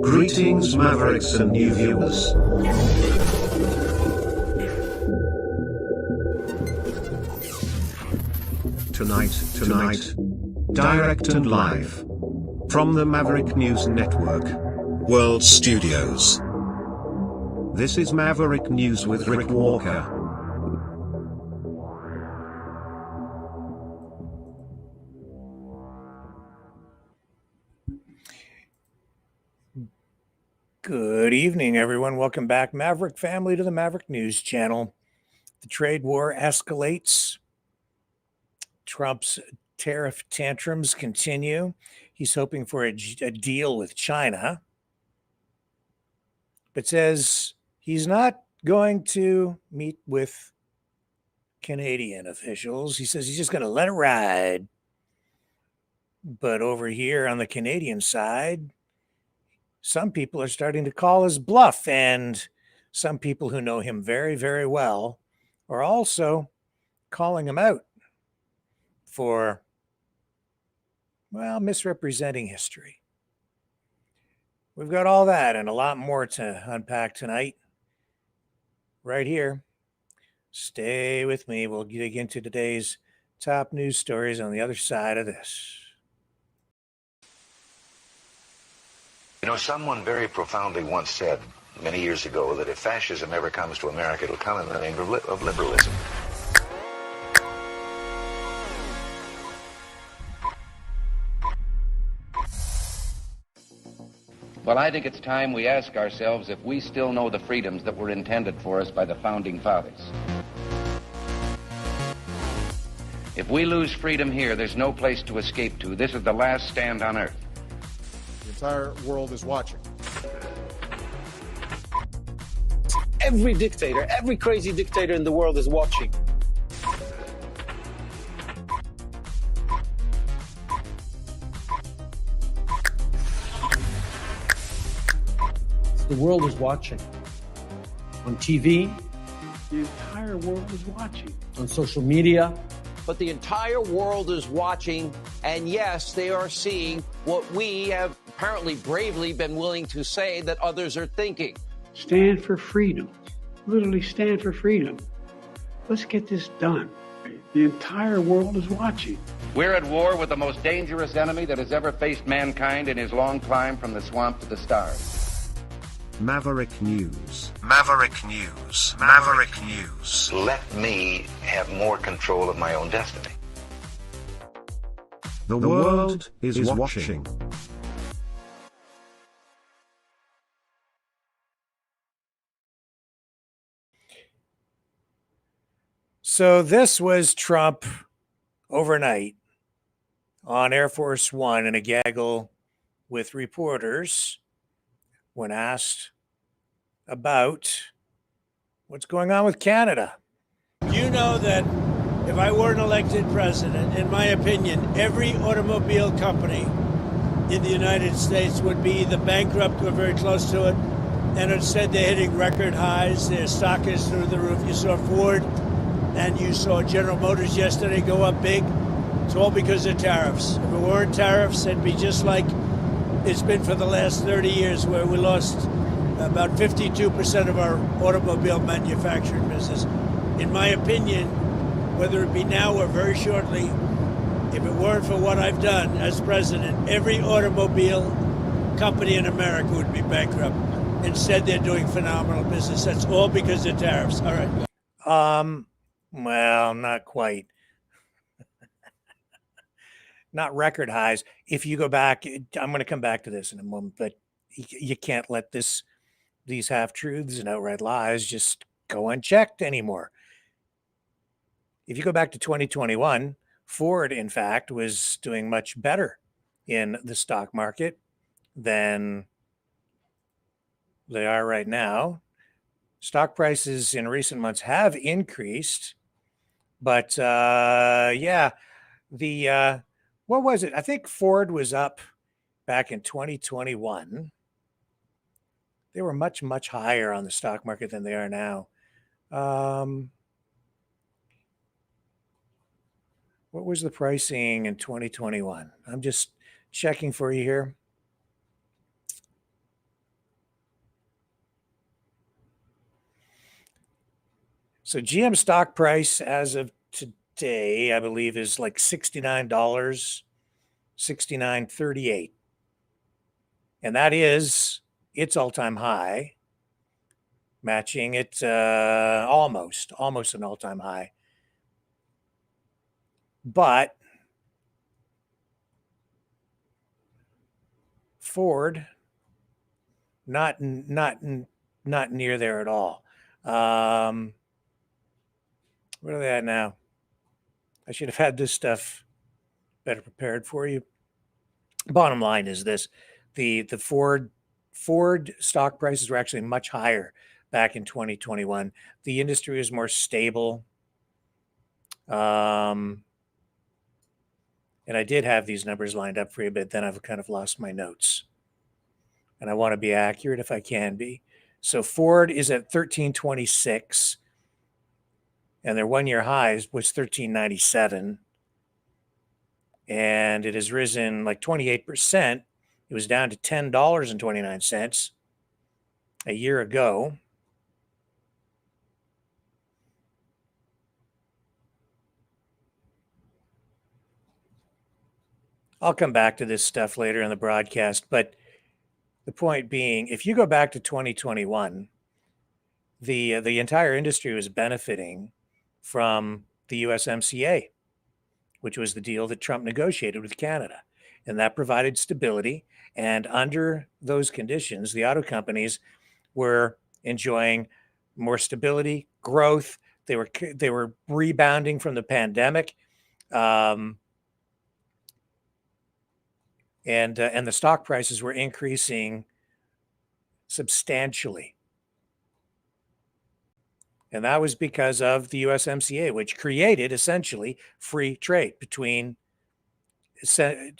Greetings, Mavericks and new viewers. Tonight, direct and live from the Maverick News Network World Studios. This is Maverick News with Rick Walker. Good evening, everyone. Welcome back, Maverick family, to the Maverick News Channel. The trade war escalates. Trump's tariff tantrums continue. He's hoping for a deal with China, but says he's not going to meet with Canadian officials. He says he's just going to let it ride. But over here on the Canadian side, some people are starting to call his bluff, and some people who know him very, very well are also calling him out for, well, misrepresenting history. We've got all that and a lot more to unpack tonight, right here. Stay with me. We'll dig into today's top news stories on the other side of this. You know, someone very profoundly once said many years ago that if fascism ever comes to America, it'll come in the name of liberalism. Well, I think it's time we ask ourselves if we still know the freedoms that were intended for us by the Founding Fathers. If we lose freedom here, there's no place to escape to. This is the last stand on Earth. The entire world is watching. Every dictator, every crazy dictator in the world is watching. The world is watching. On TV. The entire world is watching. On social media. But the entire world is watching, and yes, they are seeing what we have apparently bravely been willing to say that others are thinking. Stand for freedom. Literally stand for freedom. Let's get this done. The entire world is watching. We're at war with the most dangerous enemy that has ever faced mankind in his long climb from the swamp to the stars. Maverick News. Maverick News. Maverick News. Let me have more control of my own destiny. The world is watching. So this was Trump overnight on Air Force One in a gaggle with reporters when asked about what's going on with Canada. You know that if I weren't elected president, in my opinion, every automobile company in the United States would be either bankrupt or very close to it. And instead, they're hitting record highs. Their stock is through the roof. You saw Ford and you saw General Motors yesterday go up big. It's all because of tariffs. If it weren't tariffs, it'd be just like it's been for the last 30 years, where we lost about 52% of our automobile manufacturing business. In my opinion, whether it be now or very shortly, if it weren't for what I've done as president, every automobile company in America would be bankrupt. Instead, they're doing phenomenal business. That's all because of tariffs. All right. Well, not quite. Not record highs. If you go back, I'm going to come back to this in a moment, but you can't let these half-truths and outright lies just go unchecked anymore. If you go back to 2021, Ford, in fact, was doing much better in the stock market than they are right now. Stock prices in recent months have increased, but what was it? I think Ford was up back in 2021. They were much, much higher on the stock market than they are now. What was the pricing in 2021? I'm just checking for you here. So GM stock price as of today, I believe, is like $69, $69.38. And that is its all-time high, matching it almost an all-time high. But Ford, not near there at all. Where are they at now? I should have had this stuff better prepared for you. Bottom line is this: the Ford stock prices were actually much higher back in 2021. The industry is more stable. And I did have these numbers lined up for you, but then I've kind of lost my notes. And I want to be accurate if I can be. So Ford is at 1326, and their one-year high was 1397. And it has risen like 28%. It was down to $10.29 a year ago. I'll come back to this stuff later in the broadcast, but the point being, if you go back to 2021, the entire industry was benefiting from the USMCA, which was the deal that Trump negotiated with Canada. And that provided stability. And under those conditions, the auto companies were enjoying more stability, growth. They were rebounding from the pandemic. And the stock prices were increasing substantially. And that was because of the USMCA, which created essentially free trade between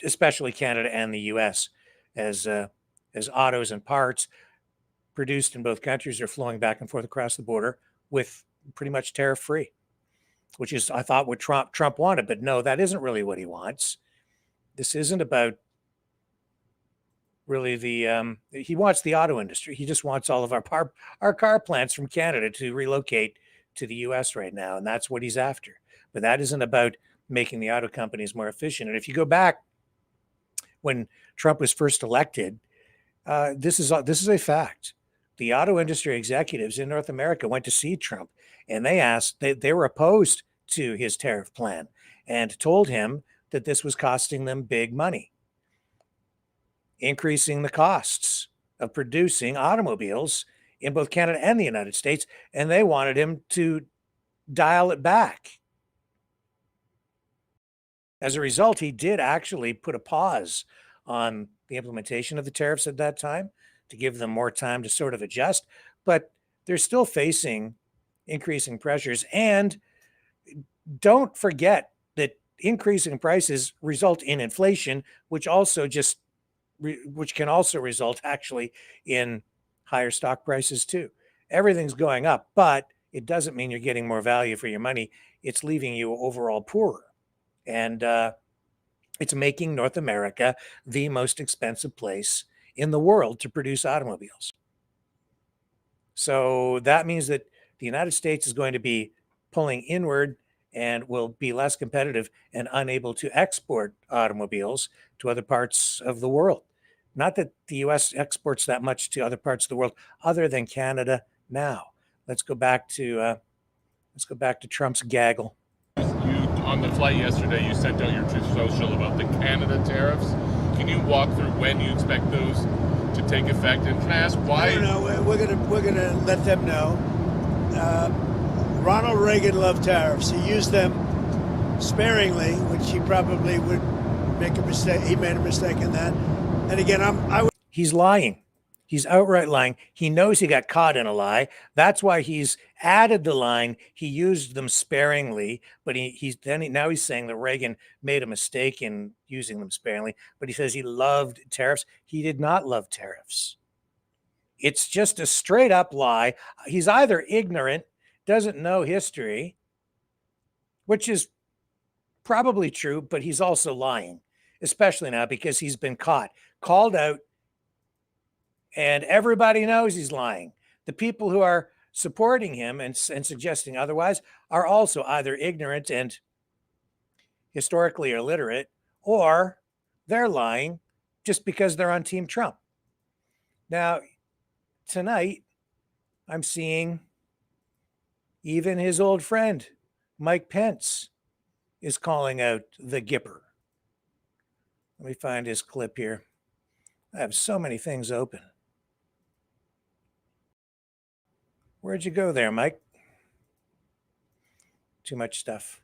especially Canada and the US, as autos and parts produced in both countries are flowing back and forth across the border with pretty much tariff free, which is, I thought, what Trump wanted. But no, that isn't really what he wants. This isn't about really he wants the auto industry. He just wants all of our car plants from Canada to relocate to the US right now. And that's what he's after. But that isn't about making the auto companies more efficient. And if you go back when Trump was first elected, this is a fact. The auto industry executives in North America went to see Trump, and they were opposed to his tariff plan and told him that this was costing them big money, increasing the costs of producing automobiles in both Canada and the United States, and they wanted him to dial it back. As a result, he did actually put a pause on the implementation of the tariffs at that time to give them more time to sort of adjust, but they're still facing increasing pressures. And don't forget that increasing prices result in inflation, which can also result actually in higher stock prices too. Everything's going up, but it doesn't mean you're getting more value for your money. It's leaving you overall poorer. And it's making North America the most expensive place in the world to produce automobiles. So that means that the United States is going to be pulling inward and will be less competitive and unable to export automobiles to other parts of the world. Not that the U.S. exports that much to other parts of the world other than Canada now. Let's go back to Trump's gaggle. On the flight yesterday, you sent out your Truth Social about the Canada tariffs. Can you walk through when you expect those to take effect? And can I ask why? No, we're gonna let them know. Ronald Reagan loved tariffs. He used them sparingly, which he probably would make a mistake. He made a mistake in that. And again, he's lying. He's outright lying. He knows he got caught in a lie. That's why he's added the line. He used them sparingly, but now he's saying that Reagan made a mistake in using them sparingly. But he says he loved tariffs. He did not love tariffs. It's just a straight up lie. He's either ignorant, doesn't know history, which is probably true, but he's also lying, especially now because he's been called out. And everybody knows he's lying. The people who are supporting him and suggesting otherwise are also either ignorant and historically illiterate, or they're lying just because they're on Team Trump. Now, tonight, I'm seeing even his old friend, Mike Pence, is calling out the Gipper. Let me find his clip here. I have so many things open. Where'd you go there, Mike? Too much stuff.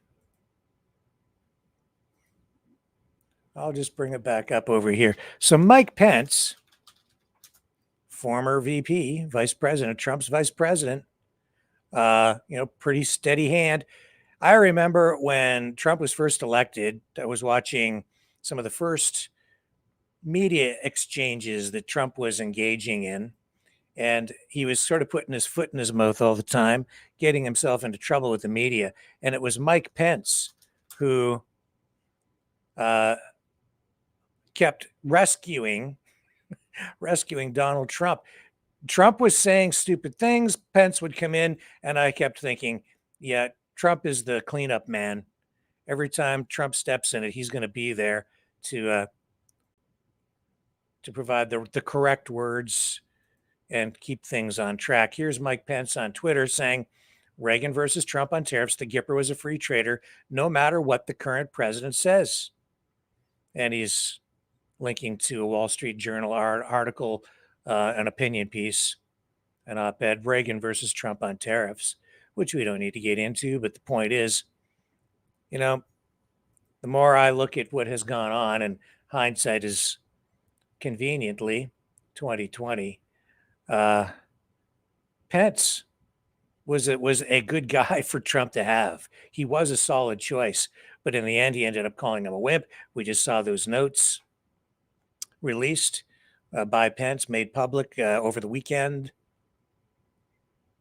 I'll just bring it back up over here. So Mike Pence, former VP, vice president, Trump's vice president, pretty steady hand. I remember when Trump was first elected, I was watching some of the first media exchanges that Trump was engaging in. And he was sort of putting his foot in his mouth all the time, getting himself into trouble with the media. And it was Mike Pence who kept rescuing Donald Trump. Trump was saying stupid things. Pence would come in, and I kept thinking, yeah, Trump is the cleanup man. Every time Trump steps in it, he's going to be there to provide the correct words and keep things on track. Here's Mike Pence on Twitter saying, Reagan versus Trump on tariffs. The Gipper was a free trader, no matter what the current president says. And he's linking to a Wall Street Journal article, an opinion piece, an op-ed, Reagan versus Trump on tariffs, which we don't need to get into. But the point is, the more I look at what has gone on, and hindsight is conveniently 2020, Pence was a good guy for Trump to have. He was a solid choice, but in the end, he ended up calling him a wimp. We just saw those notes released by Pence, made public over the weekend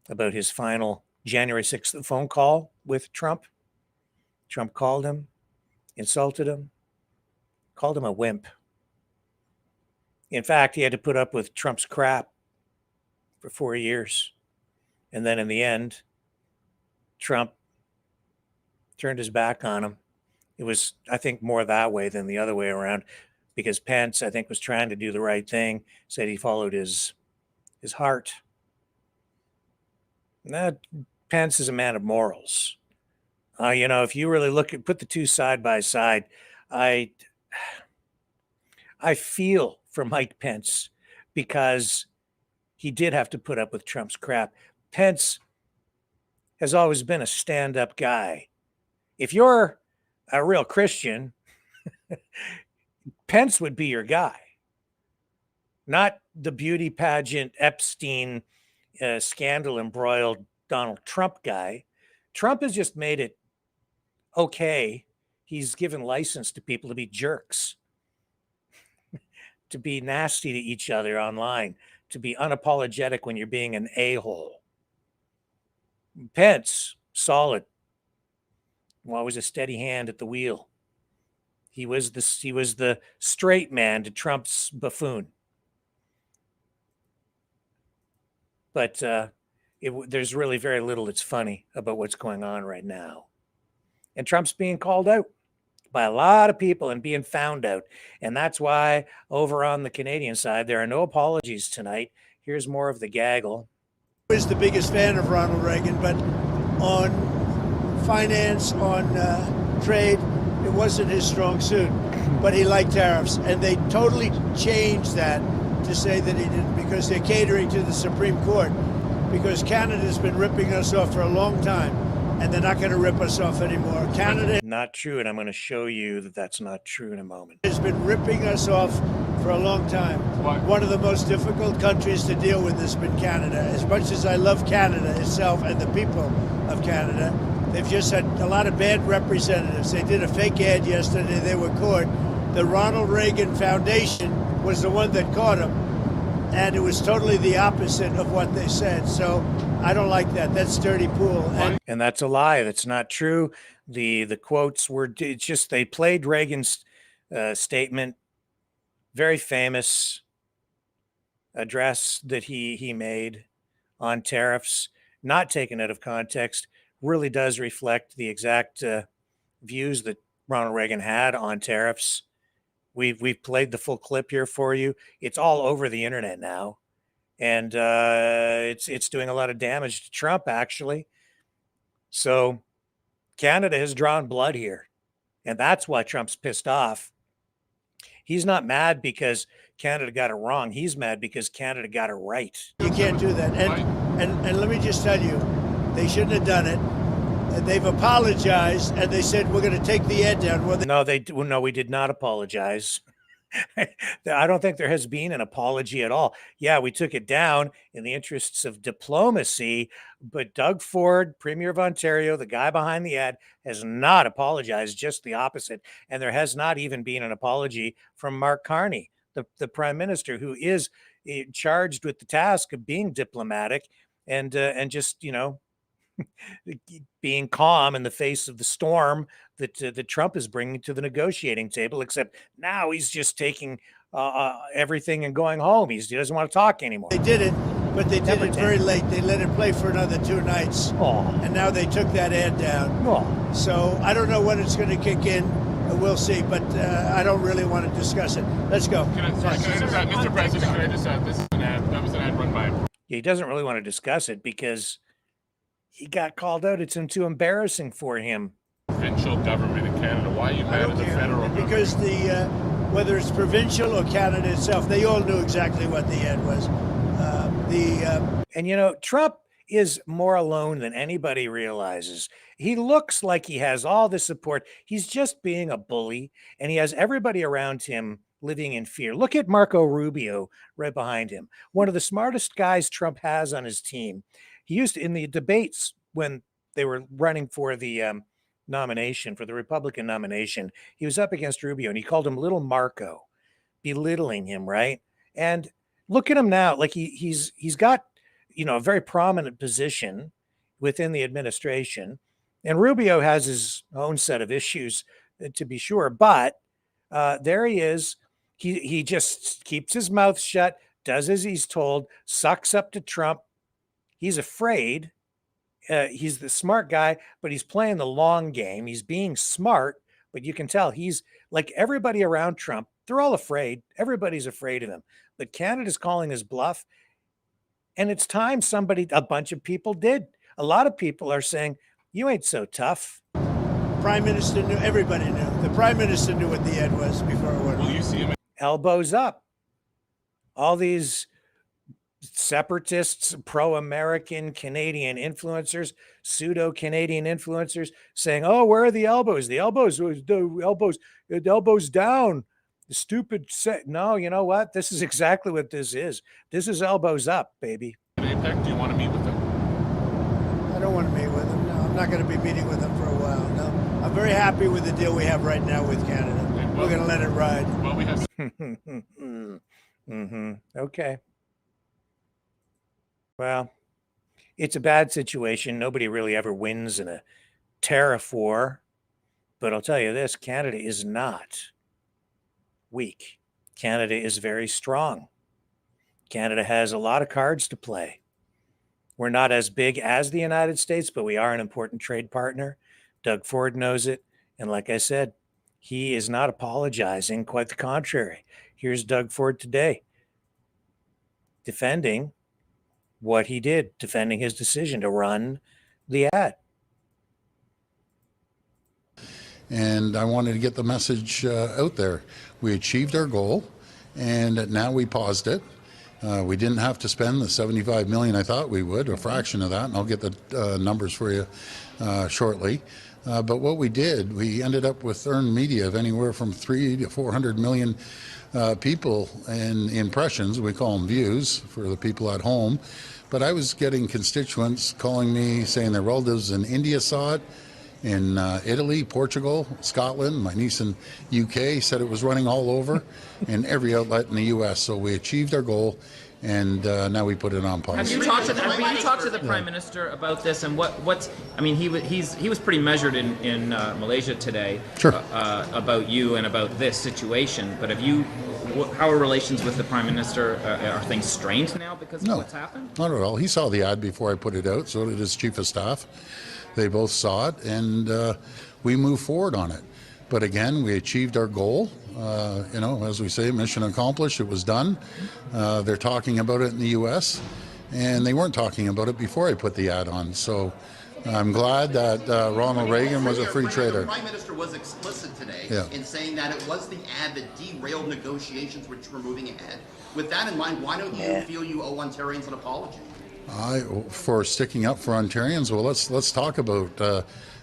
about his final January 6th phone call with Trump. Trump called him, insulted him, called him a wimp. In fact, he had to put up with Trump's crap for 4 years. And then in the end, Trump turned his back on him. It was, I think, more that way than the other way around, because Pence, I think, was trying to do the right thing, said he followed his heart. Now, Pence is a man of morals. If you really put the two side by side, I feel for Mike Pence, because he did have to put up with Trump's crap. Pence has always been a stand-up guy. If you're a real Christian, Pence would be your guy, not the beauty pageant, Epstein, scandal embroiled Donald Trump guy. Trump has just made it okay. He's given license to people to be jerks, to be nasty to each other online, to be unapologetic when you're being an a-hole. Pence, solid. Always a steady hand at the wheel. He was the straight man to Trump's buffoon. But there's really very little that's funny about what's going on right now. And Trump's being called out by a lot of people and being found out. And that's why over on the Canadian side, there are no apologies tonight. Here's more of the gaggle. I was the biggest fan of Ronald Reagan, but on finance, on trade, it wasn't his strong suit. But he liked tariffs, and they totally changed that to say that he didn't, because they're catering to the Supreme Court, because Canada's been ripping us off for a long time, and they're not going to rip us off anymore. Canada... Not true, and I'm going to show you that that's not true in a moment. ...has been ripping us off for a long time. Why? One of the most difficult countries to deal with has been Canada. As much as I love Canada itself and the people of Canada, they've just had a lot of bad representatives. They did a fake ad yesterday. They were caught. The Ronald Reagan Foundation was the one that caught them, and it was totally the opposite of what they said. So I don't like that. That's dirty pool. And that's a lie. That's not true. The quotes were, it's just, they played Reagan's statement, very famous address that he made on tariffs. not taken out of context, really does reflect the exact views that Ronald Reagan had on tariffs. We've played the full clip here for you. It's all over the internet now, and it's doing a lot of damage to Trump, actually. So Canada has drawn blood here, and that's why Trump's pissed off. He's not mad because Canada got it wrong. He's mad because Canada got it right. You can't do that. And let me just tell you, they shouldn't have done it. And they've apologized, and they said, we're going to take the ad down. Well, No, we did not apologize. I don't think there has been an apology at all. Yeah, we took it down in the interests of diplomacy, but Doug Ford, Premier of Ontario, the guy behind the ad, has not apologized, just the opposite. And there has not even been an apology from Mark Carney, the Prime Minister, who is charged with the task of being diplomatic and just, being calm in the face of the storm that Trump is bringing to the negotiating table, except now he's just taking everything and going home. He doesn't want to talk anymore. They did it, but they did it very late. They let it play for another 2 nights, and now they took that ad down. So I don't know when it's going to kick in. We'll see, but I don't really want to discuss it. Let's go. Can I just add, Mr. President, can I just add, this is an ad, that was an ad run by... He doesn't really want to discuss it because he got called out. It's too embarrassing for him. Provincial government in Canada. Why are you mad at the federal government? Because whether it's provincial or Canada itself, they all knew exactly what the ad was. And Trump is more alone than anybody realizes. He looks like he has all the support. He's just being a bully, and he has everybody around him living in fear. Look at Marco Rubio right behind him. One of the smartest guys Trump has on his team. He used to, in the debates when they were running for the nomination, for the Republican nomination, he was up against Rubio, and he called him Little Marco, belittling him, right? And look at him now. Like he's got, a very prominent position within the administration, and Rubio has his own set of issues, to be sure. But there he is. He just keeps his mouth shut, does as he's told, sucks up to Trump. He's afraid. He's the smart guy, but he's playing the long game. He's being smart, but you can tell he's like everybody around Trump. They're all afraid. Everybody's afraid of him. But Canada's calling his bluff. And it's time a bunch of people did. A lot of people are saying, you ain't so tough. Prime Minister knew, everybody knew. The Prime Minister knew what the ad was before it went. Will you see him? Elbows up. All these separatists, pro-American Canadian influencers, pseudo-Canadian influencers saying, oh, where are the elbows? The elbows down. The stupid no, you know what? This is exactly what this is. This is elbows up, baby. APEC, do you want to meet with them? I don't want to meet with them. No, I'm not going to be meeting with them for a while. No, I'm very happy with the deal we have right now with Canada. We're going to let it ride. Well, we have... Okay. Well, it's a bad situation. Nobody really ever wins in a tariff war. But I'll tell you this, Canada is not weak. Canada is very strong. Canada has a lot of cards to play. We're not as big as the United States, but we are an important trade partner. Doug Ford knows it. And like I said, he is not apologizing. Quite the contrary. Here's Doug Ford today defending what he did, defending his decision to run the ad. And I wanted to get the message out there. We achieved our goal, and now we paused it. We didn't have to spend the $75 million I thought we would, a fraction of that, and I'll get the numbers for you shortly. But what we did, we ended up with earned media of anywhere from 300 to 400 million people and impressions. We call them views for the people at home. But I was getting constituents calling me saying their relatives in India saw it, in Italy, Portugal, Scotland. My niece in UK said it was running all over, and every outlet in the US. So we achieved our goal, and now we put it on pause. Have you talked to the Prime Minister about this, and what's? I mean, he was pretty measured in Malaysia today. Sure. About you and about this situation. But how are relations with the Prime Minister? Are things strained now because of what's happened? Not at all. He saw the ad before I put it out, so did his chief of staff. They both saw it, and we moved forward on it. But again, we achieved our goal. As we say, mission accomplished. It was done. They're talking about it in the U.S., and they weren't talking about it before I put the ad on. So I'm glad that Ronald Reagan was a free trader. The Prime Minister was explicit today in saying that it was the ad that derailed negotiations which were moving ahead. With that in mind, why don't you feel you owe Ontarians an apology? For sticking up for Ontarians, well, let's talk about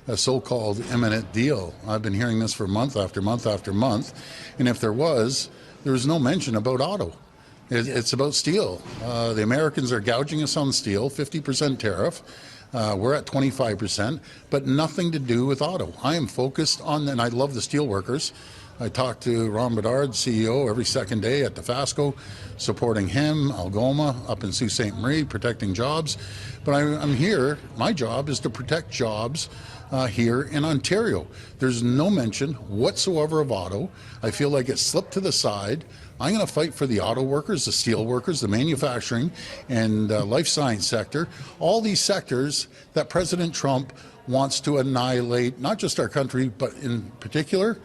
a so-called imminent deal. I've been hearing this for month after month after month, and if there was no mention about auto. It's about steel. The Americans are gouging us on steel, 50% tariff. We're at 25%, but nothing to do with auto. I am focused on, and I love the steel workers. I talk to Ron Bedard, CEO, every second day at Dofasco, supporting him, Algoma, up in Sault Ste. Marie, protecting jobs. But I'm here, my job is to protect jobs here in Ontario. There's no mention whatsoever of auto. I feel like it slipped to the side. I'm going to fight for the auto workers, the steel workers, the manufacturing and life science sector, all these sectors that President Trump wants to annihilate, not just our country, but in particular,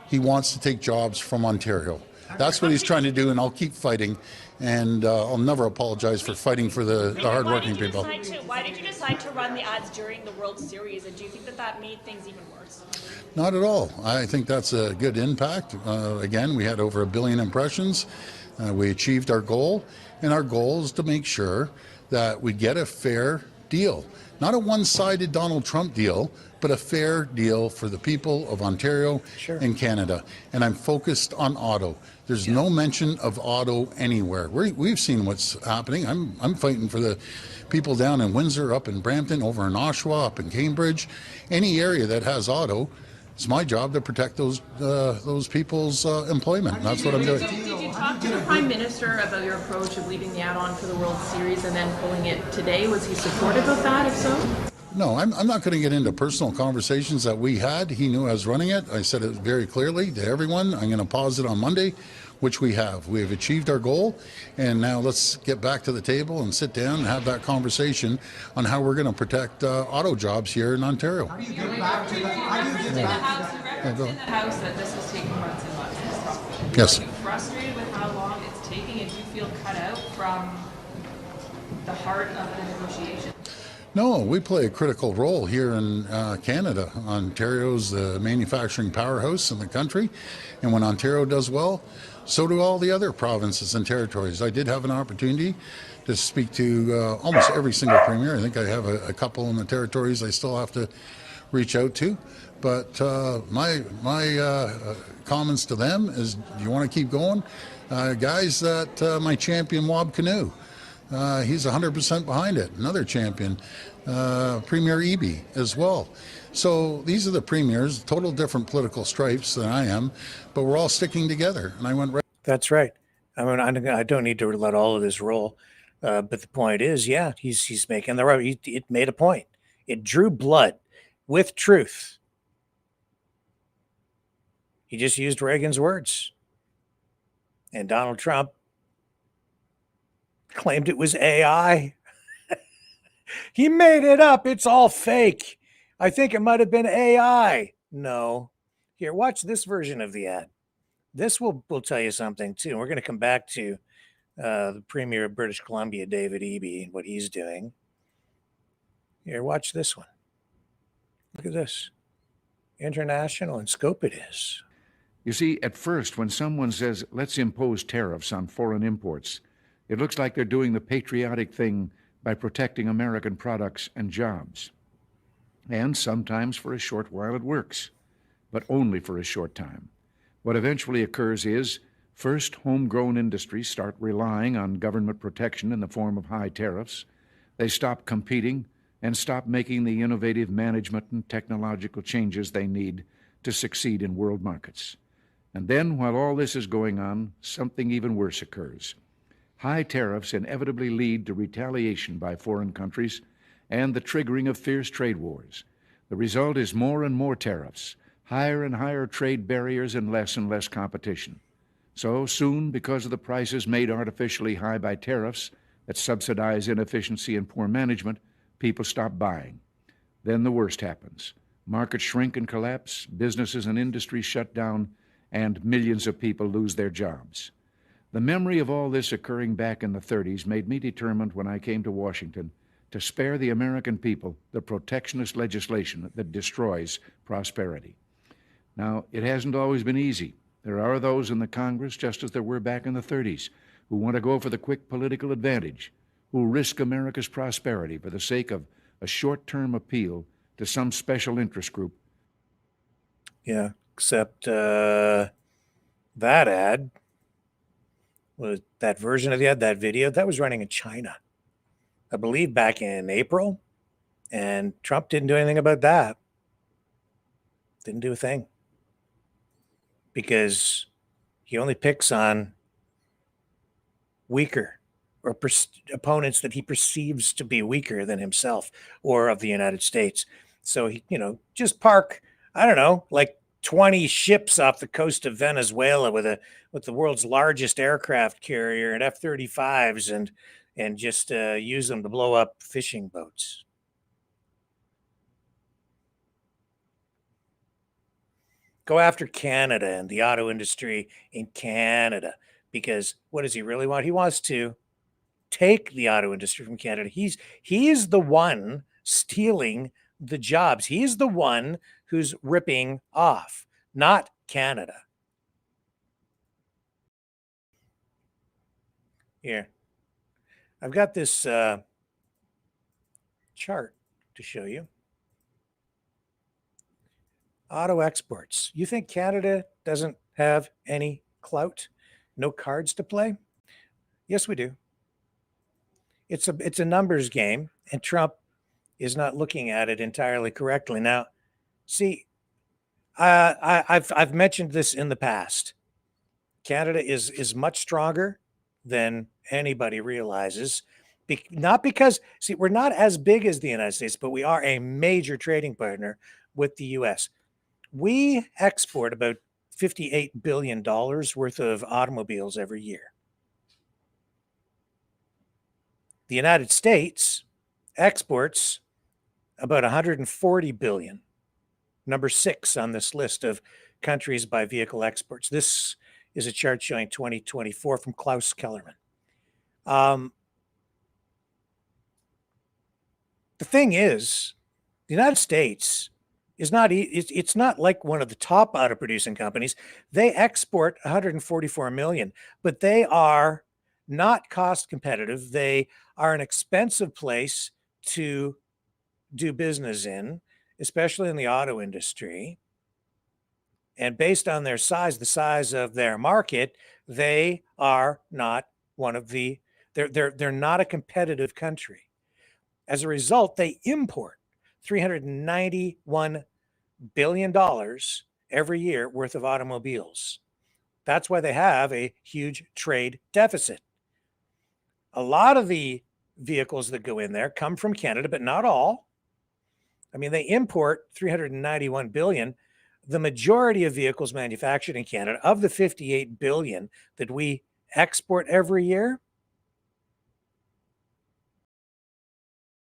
he wants to take jobs from Ontario. That's what he's trying to do, and I'll keep fighting, and I'll never apologize for fighting for the hardworking people. Why did you decide to run the ads during the World Series, and do you think that made things even worse? Not at all. I think that's a good impact. Again, we had over 1 billion impressions. We achieved our goal, and our goal is to make sure that we get a fair deal. Not a one-sided Donald Trump deal, but a fair deal for the people of Ontario and Canada. And I'm focused on auto. There's no mention of auto anywhere. We've seen what's happening. I'm fighting for the people down in Windsor, up in Brampton, over in Oshawa, up in Cambridge. Any area that has auto, it's my job to protect those people's employment. And that's what I'm doing. Did you talk to the Prime Minister about your approach of leaving the ad on for the World Series and then pulling it today? Was he supportive of that, if so? No, I'm not going to get into personal conversations that we had. He knew I was running it. I said it very clearly to everyone. I'm going to pause it on Monday, which we have. We have achieved our goal, and now let's get back to the table and sit down and have that conversation on how we're going to protect auto jobs here in Ontario. How do you get back to that? In the House that this was taking months and months. Yes. Are you frustrated with how long it's taking, and do you feel cut out from the heart of the negotiation? No, we play a critical role here in Canada. Ontario's the manufacturing powerhouse in the country, and when Ontario does well, so do all the other provinces and territories. I did have an opportunity to speak to almost every single premier. I think I have a couple in the territories I still have to reach out to, but my comments to them is, do you want to keep going? Guys, that my champion Wab Kinew. He's 100% behind it. Another champion, Premier Eby as well. So these are the premiers, total different political stripes than I am, but we're all sticking together. And I went right. That's right. I mean, I don't need to let all of this roll, but the point is, yeah, he's making the right. It made a point. It drew blood with truth. He just used Reagan's words, and Donald Trump claimed it was AI. He made it up. It's all fake. I think it might have been AI. No. Here, watch this version of the ad. This will tell you something, too. We're going to come back to the Premier of British Columbia, David Eby, and what he's doing. Here, watch this one. Look at this. International in scope it is. You see, at first, when someone says, let's impose tariffs on foreign imports, it looks like they're doing the patriotic thing by protecting American products and jobs. And sometimes for a short while it works, but only for a short time. What eventually occurs is, first, homegrown industries start relying on government protection in the form of high tariffs. They stop competing and stop making the innovative management and technological changes they need to succeed in world markets. And then, while all this is going on, something even worse occurs. High tariffs inevitably lead to retaliation by foreign countries and the triggering of fierce trade wars. The result is more and more tariffs, higher and higher trade barriers, and less competition. So soon, because of the prices made artificially high by tariffs that subsidize inefficiency and poor management, people stop buying. Then the worst happens. Markets shrink and collapse, businesses and industries shut down, and millions of people lose their jobs. The memory of all this occurring back in the 30s made me determined when I came to Washington to spare the American people the protectionist legislation that destroys prosperity. Now, it hasn't always been easy. There are those in the Congress, just as there were back in the 30s, who want to go for the quick political advantage, who risk America's prosperity for the sake of a short-term appeal to some special interest group. Yeah, except that ad, was that version of the ad, that video, that was running in China, I believe back in April, and Trump didn't do anything about that. Didn't do a thing. Because he only picks on weaker or opponents that he perceives to be weaker than himself or of the United States. So he, just park, I don't know, like 20 ships off the coast of Venezuela with the world's largest aircraft carrier and F-35s and just use them to blow up fishing boats. Go after Canada and the auto industry in Canada, because what does he really want? He wants to take the auto industry from Canada. He's the one stealing the jobs. He's the one who's ripping off, not Canada. Here, I've got this chart to show you. Auto exports. You think Canada doesn't have any clout? No cards to play? Yes, we do. It's a numbers game, and Trump is not looking at it entirely correctly. Now, see, I've mentioned this in the past. Canada is much stronger than anybody realizes. Not because, see, we're not as big as the United States, but we are a major trading partner with the U.S. We export about $58 billion worth of automobiles every year. The United States exports about 140 billion, number 6 on this list of countries by vehicle exports. This is a chart showing 2024 from Klaus Kellerman. The thing is, the United States is not, it's not like one of the top auto producing companies. They export 144 million, but they are not cost competitive. They are an expensive place to do business in, especially in the auto industry. And based on their size, the size of their market, they are not one of the, they're not a competitive country. As a result, they import $391 billion every year worth of automobiles. That's why they have a huge trade deficit. A lot of the vehicles that go in there come from Canada, but not all. I mean, they import 391 billion. The majority of vehicles manufactured in Canada, of the 58 billion that we export every year,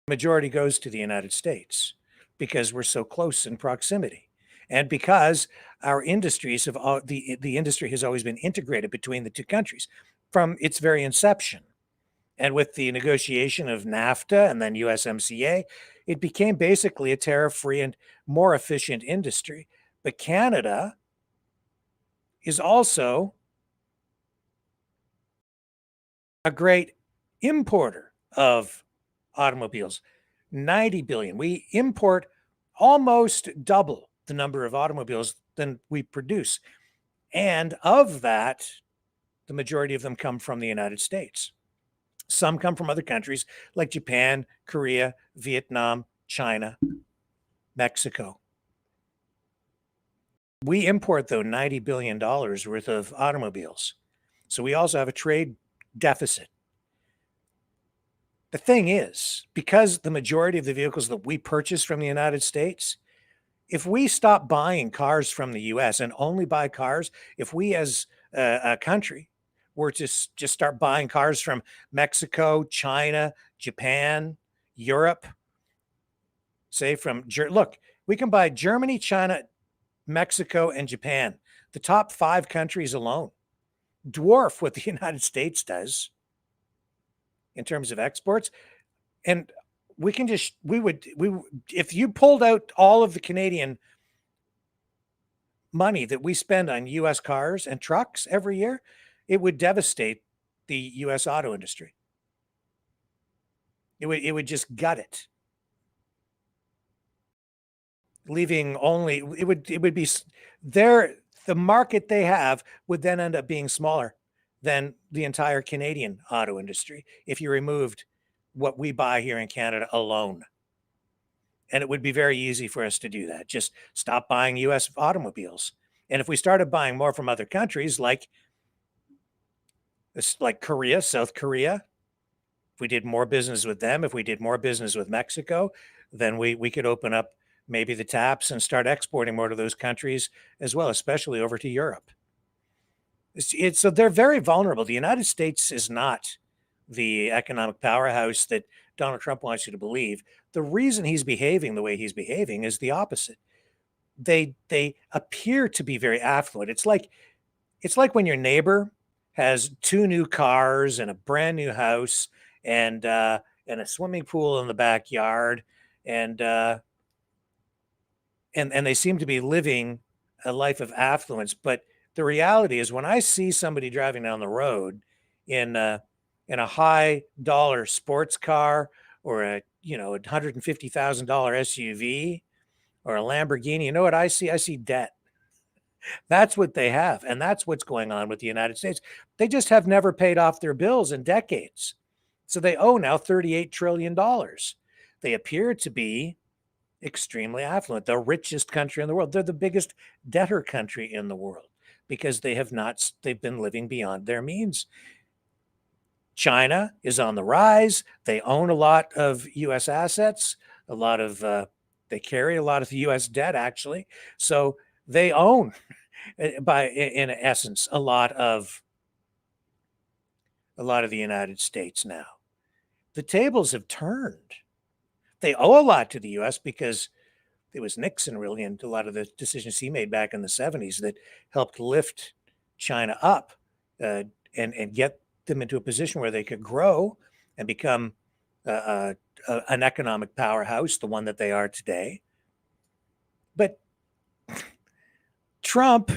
majority goes to the United States because we're so close in proximity, and because our industries have the industry has always been integrated between the two countries from its very inception. And with the negotiation of NAFTA and then USMCA, it became basically a tariff-free and more efficient industry. But Canada is also a great importer of automobiles, 90 billion. We import almost double the number of automobiles than we produce. And of that, the majority of them come from the United States. Some come from other countries like Japan, Korea, Vietnam, China, Mexico. We import, though, $90 billion worth of automobiles. So we also have a trade deficit. The thing is, because the majority of the vehicles that we purchase from the United States, if we stop buying cars from the US and only buy cars, if we as country were to just start buying cars from Mexico, China, Japan, Europe, say look, we can buy Germany, China, Mexico, and Japan. The top 5 countries alone dwarf what the United States does in terms of exports. And we can just, if you pulled out all of the Canadian money that we spend on US cars and trucks every year, it would devastate the US auto industry. It would just gut it. Leaving only, it would be the market they have would then end up being smaller than the entire Canadian auto industry if you removed what we buy here in Canada alone. And it would be very easy for us to do that. Just stop buying US automobiles. And if we started buying more from other countries like Korea, South Korea, if we did more business with them, if we did more business with Mexico, then we could open up maybe the taps and start exporting more to those countries as well, especially over to Europe. So they're very vulnerable. The United States is not the economic powerhouse that Donald Trump wants you to believe. The reason he's behaving the way he's behaving is the opposite. They appear to be very affluent. It's like when your neighbor has 2 new cars and a brand new house and a swimming pool in the backyard, and they seem to be living a life of affluence. But the reality is, when I see somebody driving down the road in a high dollar sports car or a $150,000 SUV or a Lamborghini, you know what I see? I see debt. That's what they have, and that's what's going on with the United States. They just have never paid off their bills in decades, so they owe now $38 trillion. They appear to be extremely affluent, the richest country in the world. They're the biggest debtor country in the world because they've been living beyond their means. China is on the rise. They own a lot of U.S. assets, they carry a lot of U.S. debt, actually. So they own, in essence, a lot of the United States now. The tables have turned. They owe a lot to the U.S. because it was Nixon, really, and a lot of the decisions he made back in the 70s that helped lift China up and get them into a position where they could grow and become an economic powerhouse, the one that they are today. But Trump,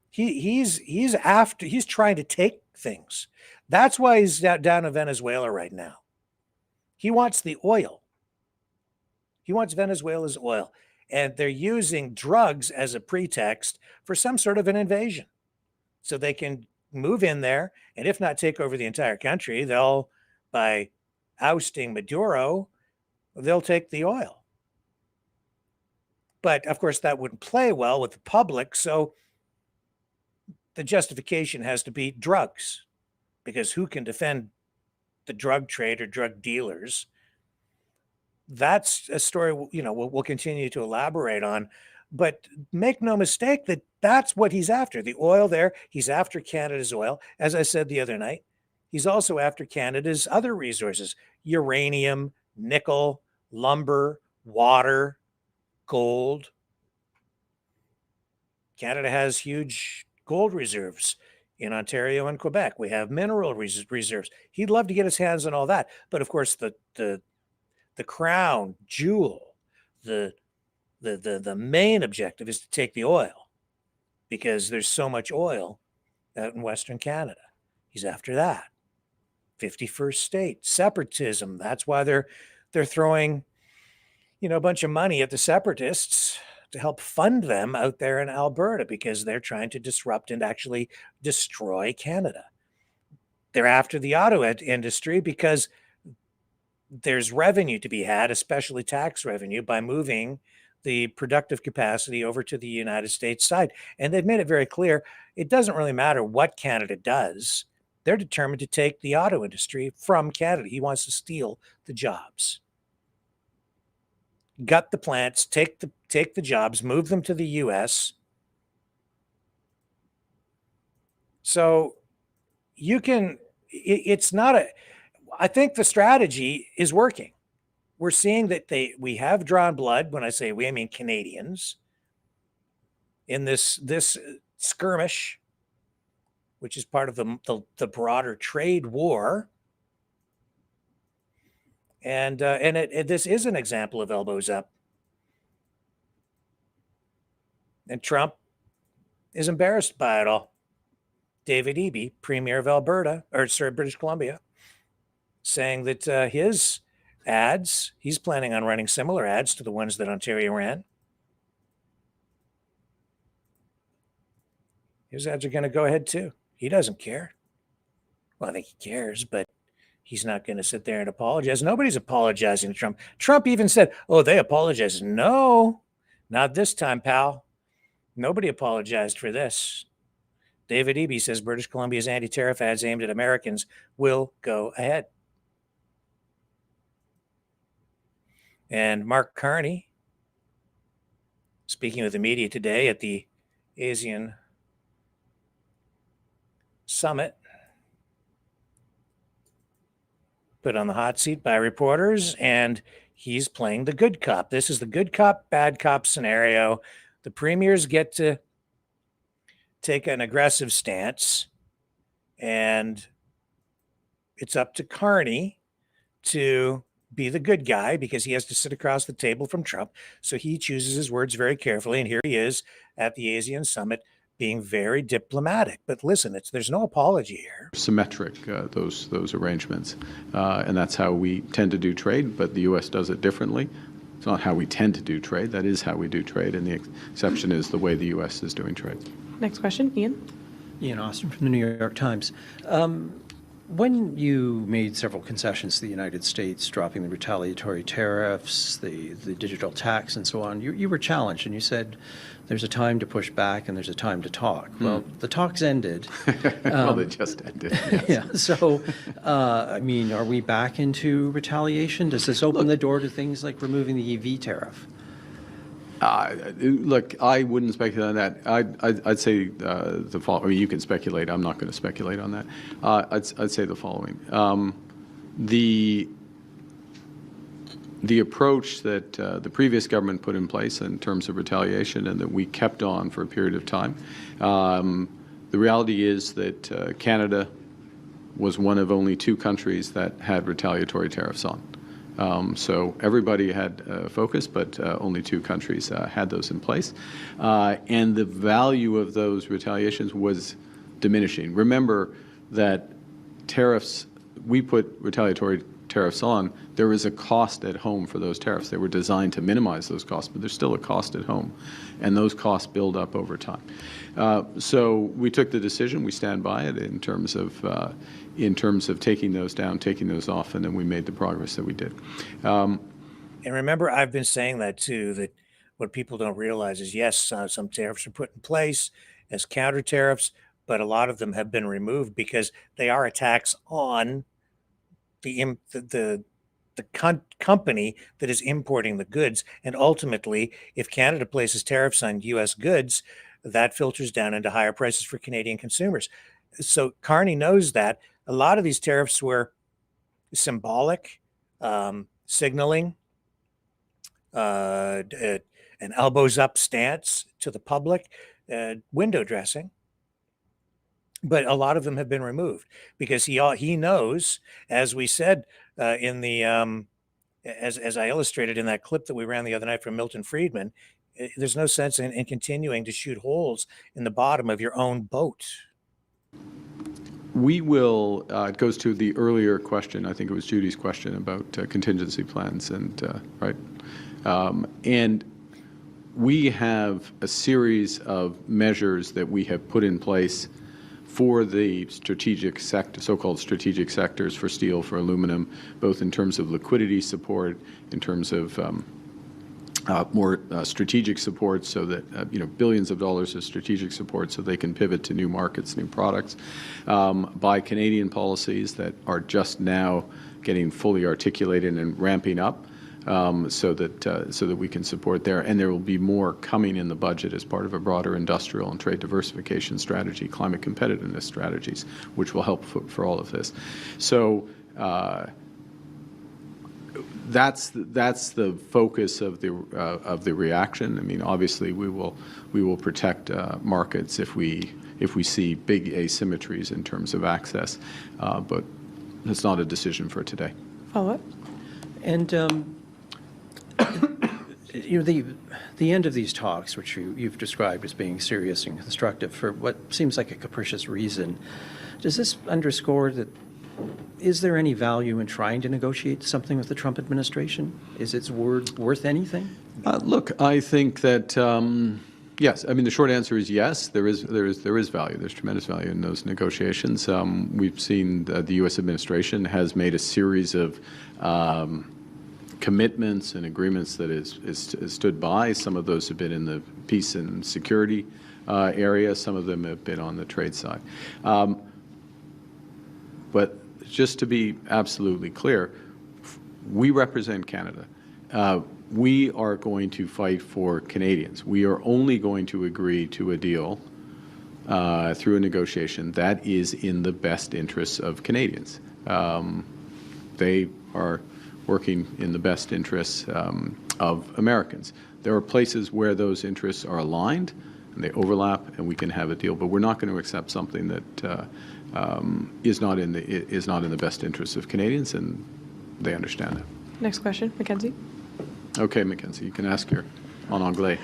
he's trying to take things. That's why he's down in Venezuela right now. He wants the oil. He wants Venezuela's oil. And they're using drugs as a pretext for some sort of an invasion. So they can move in there, and if not take over the entire country, by ousting Maduro, they'll take the oil. But of course, that wouldn't play well with the public. So the justification has to be drugs, because who can defend the drug trade or drug dealers? That's a story, we'll continue to elaborate on. But make no mistake that that's what he's after. The oil there, he's after Canada's oil. As I said the other night, he's also after Canada's other resources: uranium, nickel, lumber, water, gold. Canada has huge gold reserves in Ontario and Quebec. We have mineral reserves. He'd love to get his hands on all that. But of course, the crown jewel, the main objective is to take the oil, because there's so much oil out in Western Canada. He's after that. 51st state, separatism. That's why they're throwing, a bunch of money at the separatists to help fund them out there in Alberta, because they're trying to disrupt and actually destroy Canada. They're after the auto industry because there's revenue to be had, especially tax revenue, by moving the productive capacity over to the United States side. And they've made it very clear, it doesn't really matter what Canada does. They're determined to take the auto industry from Canada. He wants to steal the jobs. Gut the plants, take the jobs, move them to the U.S., So you can, it's not a, I think the strategy is working. We're seeing that we have drawn blood. When I say we, I mean Canadians in this skirmish, which is part of the broader trade war. And this is an example of elbows up. And Trump is embarrassed by it all. David Eby, Premier of Alberta, or sorry, British Columbia, saying that his ads, he's planning on running similar ads to the ones that Ontario ran. His ads are going to go ahead too. He doesn't care. Well, I think he cares, but he's not going to sit there and apologize. Nobody's apologizing to Trump. Trump even said, oh, they apologized. No, not this time, pal. Nobody apologized for this. David Eby says British Columbia's anti-tariff ads aimed at Americans will go ahead. And Mark Carney, speaking with the media today at the ASEAN Summit, put on the hot seat by reporters, and he's playing the good cop. This is the good cop, bad cop scenario. The premiers get to take an aggressive stance, and it's up to Carney to be the good guy because he has to sit across the table from Trump. So he chooses his words very carefully. And here he is at the ASEAN Summit being very diplomatic. But listen, there's no apology here. Symmetric, those arrangements. And that's how we tend to do trade, but the U.S. does it differently. It's not how we tend to do trade. That is how we do trade. And the exception is the way the U.S. is doing trade. Next question, Ian. Ian Austin from the New York Times. When you made several concessions to the United States, dropping the retaliatory tariffs, the digital tax, and so on, you were challenged, and you said there's a time to push back and there's a time to talk. Well, the talks ended. Well, they just ended. Yes. Yeah. So, I mean, are we back into retaliation? Does this open the door to things like removing the EV tariff? Look, I wouldn't speculate on that. I'd say the following. I mean, you can speculate. I'm not going to speculate on that. I'd say the following. The approach that the previous government put in place in terms of retaliation and that we kept on for a period of time, the reality is that Canada was one of only 2 countries that had retaliatory tariffs on. So everybody had focus, but only 2 countries had those in place. And the value of those retaliations was diminishing. Remember that tariffs, we put retaliatory tariffs on, there is a cost at home for those tariffs. They were designed to minimize those costs, but there's still a cost at home. And those costs build up over time. So we took the decision, we stand by it in terms of taking those down, taking those off, and then we made the progress that we did. And remember, I've been saying that too, that what people don't realize is, yes, some tariffs are put in place as counter tariffs, but a lot of them have been removed because they are a tax on the company that is importing the goods. And ultimately, if Canada places tariffs on U.S. goods, that filters down into higher prices for Canadian consumers. So Carney knows that. A lot of these tariffs were symbolic, signaling, an elbows up stance to the public, window dressing. But a lot of them have been removed because he knows, as we said in the as I illustrated in that clip that we ran the other night from Milton Friedman, there's no sense in continuing to shoot holes in the bottom of your own boat. We will, it goes to the earlier question, I think it was Judy's question about contingency plans, and right. And we have a series of measures that we have put in place for the strategic sector, so-called strategic sectors for steel, for aluminum, both in terms of liquidity support, in terms of more strategic support, so that billions of dollars of strategic support, so they can pivot to new markets, new products. By Canadian policies that are just now getting fully articulated and ramping up, so that we can support there. And there will be more coming in the budget as part of a broader industrial and trade diversification strategy, climate competitiveness strategies, which will help for all of this. So that's the focus of the reaction. I mean, obviously, we will protect markets if we see big asymmetries in terms of access, but it's not a decision for today. Follow up. And the end of these talks, which you've described as being serious and constructive for what seems like a capricious reason, does this underscore that? Is there any value in trying to negotiate something with the Trump administration? Is its word worth anything? Look, I think that yes. I mean, the short answer is yes. There is value. There's tremendous value in those negotiations. We've seen the U.S. administration has made a series of commitments and agreements that is stood by. Some of those have been in the peace and security area. Some of them have been on the trade side. But just to be absolutely clear, we represent Canada. We are going to fight for Canadians. We are only going to agree to a deal through a negotiation that is in the best interests of Canadians. They are working in the best interests of Americans. There are places where those interests are aligned and they overlap, and we can have a deal. But we're not going to accept something that is not in the best interests of Canadians, and they understand that. Next question, Mackenzie. Okay, Mackenzie, you can ask your en anglais.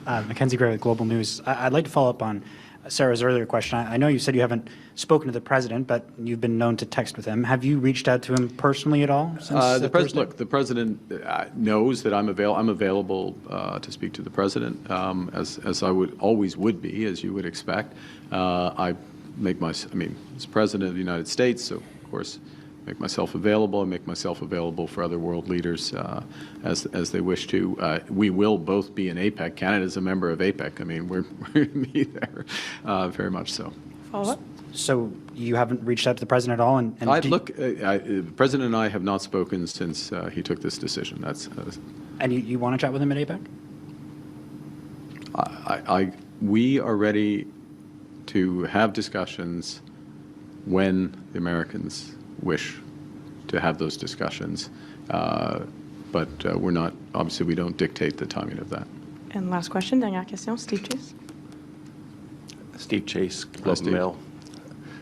Mackenzie Gray with Global News. I'd like to follow up on Sarah's earlier question. I know you said you haven't spoken to the president, but you've been known to text with him. Have you reached out to him personally at all? The president knows that I'm available to speak to the president, as I always would be, as you would expect. As president of the United States, so of course make myself available and make myself available for other world leaders as they wish to. We will both be in APEC. Canada's a member of APEC. I mean, we're going to be there very much so. Follow up. So you haven't reached out to the president at all? The president and I have not spoken since he took this decision. And you want to chat with him at APEC? We are ready to have discussions when the Americans wish to have those discussions, but we're not. Obviously, we don't dictate the timing of that. And last question, dernière question, Steve Chase. Steve Chase, Globe and Mail.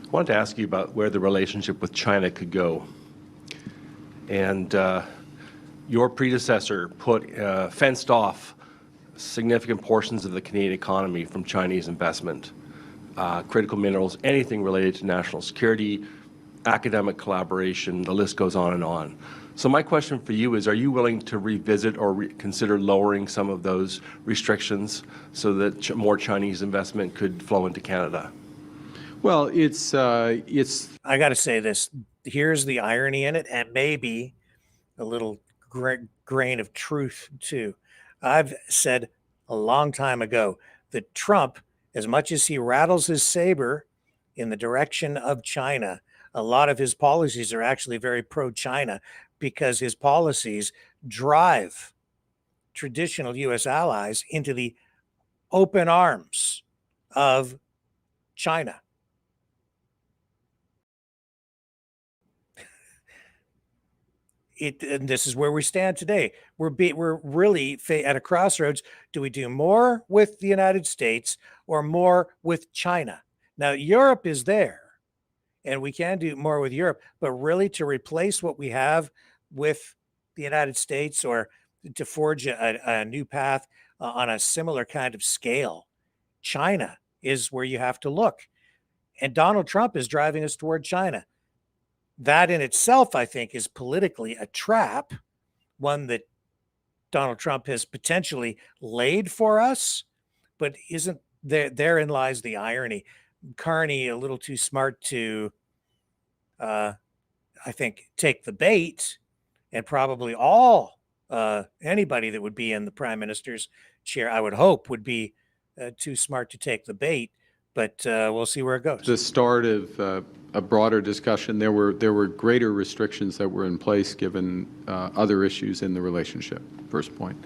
I wanted to ask you about where the relationship with China could go. And your predecessor fenced off significant portions of the Canadian economy from Chinese investment, critical minerals, anything related to national security, academic collaboration, the list goes on and on. So my question for you is, are you willing to revisit or consider lowering some of those restrictions so that more Chinese investment could flow into Canada? Well, it's. I got to say this. Here's the irony in it, and maybe a little grain of truth too. I've said a long time ago that Trump, as much as he rattles his saber in the direction of China, a lot of his policies are actually very pro-China because his policies drive traditional U.S. allies into the open arms of China. And this is where we stand today. We're really at a crossroads. Do we do more with the United States or more with China? Now, Europe is there, and we can do more with Europe, but really to replace what we have with the United States or to forge a new path on a similar kind of scale, China is where you have to look. And Donald Trump is driving us toward China. That in itself, I think, is politically a trap, one that Donald Trump has potentially laid for us, but isn't there? Therein lies the irony. Carney, a little too smart to, I think, take the bait, and probably anybody that would be in the prime minister's chair, I would hope, would be too smart to take the bait. but we'll see where it goes. The start of a broader discussion. There were greater restrictions that were in place given other issues in the relationship. First point.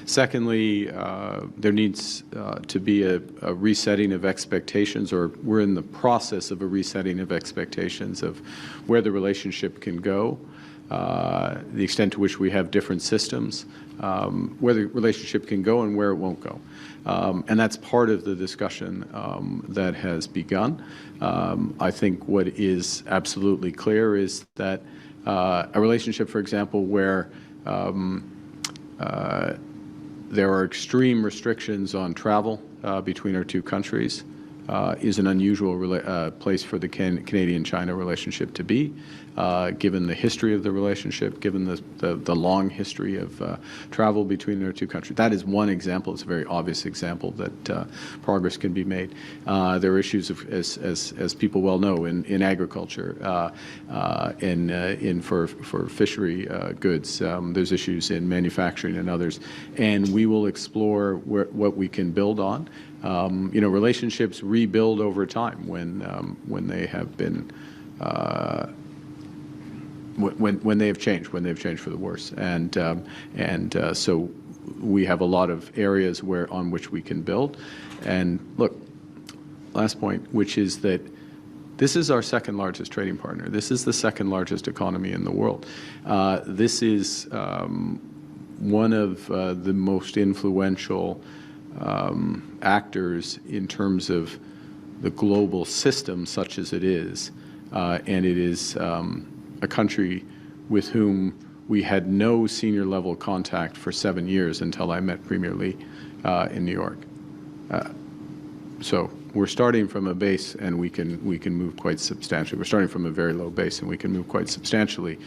Secondly, there needs to be a resetting of expectations, or we're in the process of a resetting of expectations of where the relationship can go, the extent to which we have different systems, where the relationship can go and where it won't go. And that's part of the discussion that has begun. I think what is absolutely clear is that a relationship, for example, where there are extreme restrictions on travel between our two countries is an unusual place for the Canadian-China relationship to be, given the history of the relationship, given the long history of travel between our two countries. That is one example. It's a very obvious example that progress can be made. There are issues, as people well know, in agriculture, for fishery goods. There's issues in manufacturing and others, and we will explore what we can build on. Relationships rebuild over time when they have been when they have changed for the worse, and so we have a lot of areas on which we can build. And look, last point, which is that this is our second largest trading partner. This is the second largest economy in the world. This is one of the most influential actors in terms of the global system, such as it is, and it is a country with whom we had no senior level contact for 7 years until I met Premier Lee in New York. So we're starting from a base, and we can move quite substantially. We're starting from a very low base, and we can move quite substantially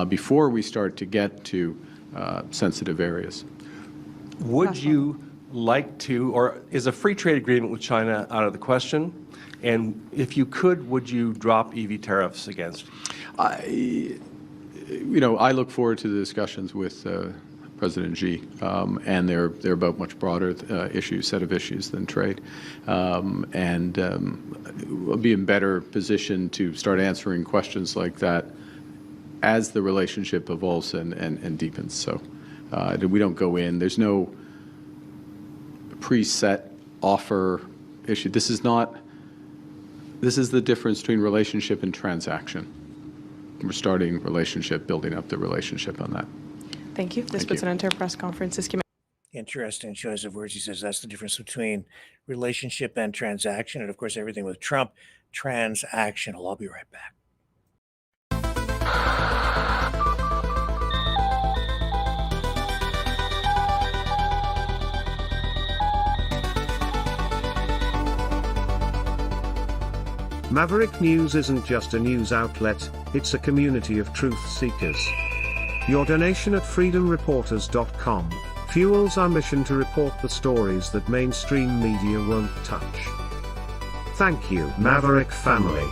before we start to get to sensitive areas. Would you like to, or is a free trade agreement with China out of the question? And if you could, would you drop EV tariffs against? I look forward to the discussions with President Xi, and they're about much broader set of issues than trade, and we'll be in better position to start answering questions like that as the relationship evolves and deepens. So we don't go in. There's no preset offer issue. This is the difference between relationship and transaction. We're starting relationship, building up the relationship on that. Thank you. This puts an end to our press conference. Interesting choice of words. He says that's the difference between relationship and transaction. And of course, everything with Trump, transactional. I'll be right back. Maverick News isn't just a news outlet, it's a community of truth seekers. Your donation at freedomreporters.com fuels our mission to report the stories that mainstream media won't touch. Thank you, Maverick family.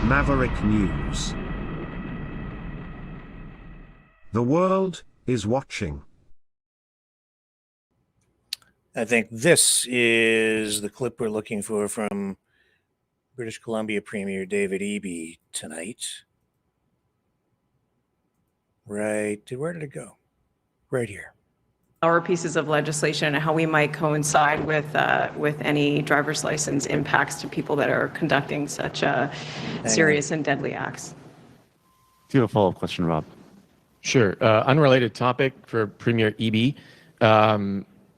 Maverick News. The world is watching. I think this is the clip we're looking for from British Columbia Premier David Eby tonight. Right, where did it go? Right here. Our pieces of legislation and how we might coincide with any driver's license impacts to people that are conducting such serious and deadly acts. Do you have a follow-up question, Rob? Sure. Unrelated topic for Premier Eby.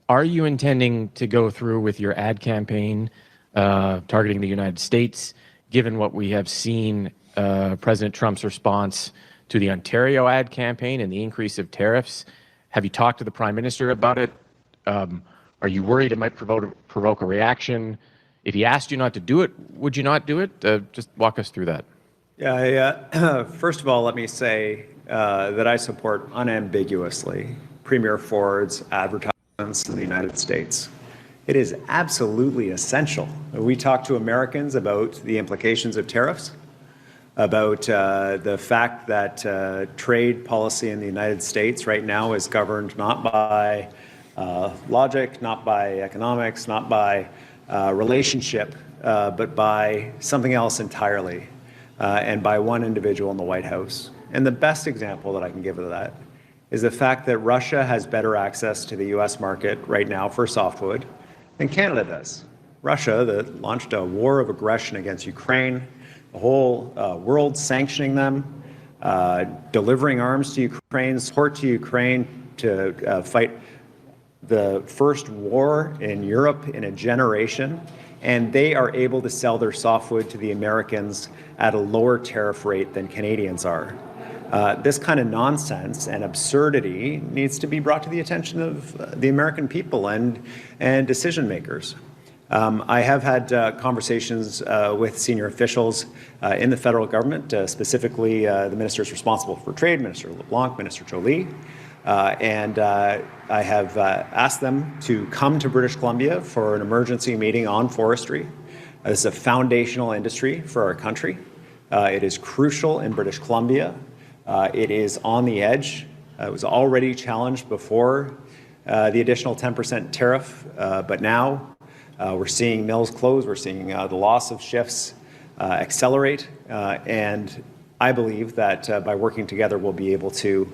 Are you intending to go through with your ad campaign targeting the United States, given what we have seen President Trump's response to the Ontario ad campaign and the increase of tariffs? Have you talked to the Prime Minister about it? Are you worried it might provoke a reaction? If he asked you not to do it, would you not do it? Just walk us through that. Yeah, first of all, let me say that I support unambiguously Premier Ford's advertisements in the United States. It is absolutely essential that we talk to Americans about the implications of tariffs, about the fact that trade policy in the United States right now is governed not by logic, not by economics, not by relationship, but by something else entirely, and by one individual in the White House. And the best example that I can give of that is the fact that Russia has better access to the U.S. market right now for softwood than Canada does. Russia, that launched a war of aggression against Ukraine, the whole world sanctioning them, delivering arms to Ukraine, support to Ukraine to fight the first war in Europe in a generation, and they are able to sell their softwood to the Americans at a lower tariff rate than Canadians are. This kind of nonsense and absurdity needs to be brought to the attention of the American people and decision makers. I have had conversations with senior officials in the federal government, specifically the ministers responsible for trade, Minister LeBlanc, Minister Jolie, and I have asked them to come to British Columbia for an emergency meeting on forestry. This is a foundational industry for our country. It is crucial in British Columbia. It is on the edge. It was already challenged before the additional 10% tariff, but now we're seeing mills close. We're seeing the loss of shifts accelerate. And I believe that by working together, we'll be able to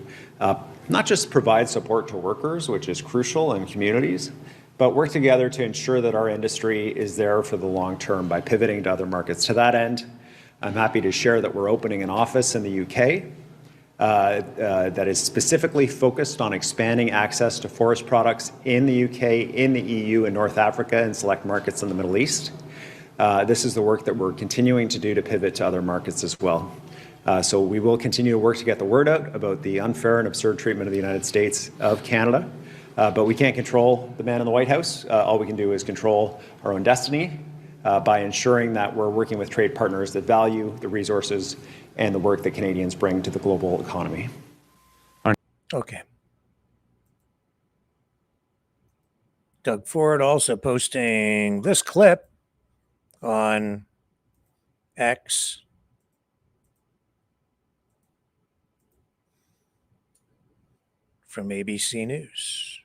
not just provide support to workers, which is crucial in communities, but work together to ensure that our industry is there for the long term by pivoting to other markets. To that end, I'm happy to share that we're opening an office in the UK that is specifically focused on expanding access to forest products in the UK, in the EU, and North Africa, and select markets in the Middle East. This is the work that we're continuing to do to pivot to other markets as well. So we will continue to work to get the word out about the unfair and absurd treatment of the United States of Canada. But we can't control the man in the White House. All we can do is control our own destiny by ensuring that we're working with trade partners that value the resources and the work that Canadians bring to the global economy. Okay. Doug Ford also posting this clip on X. From ABC News.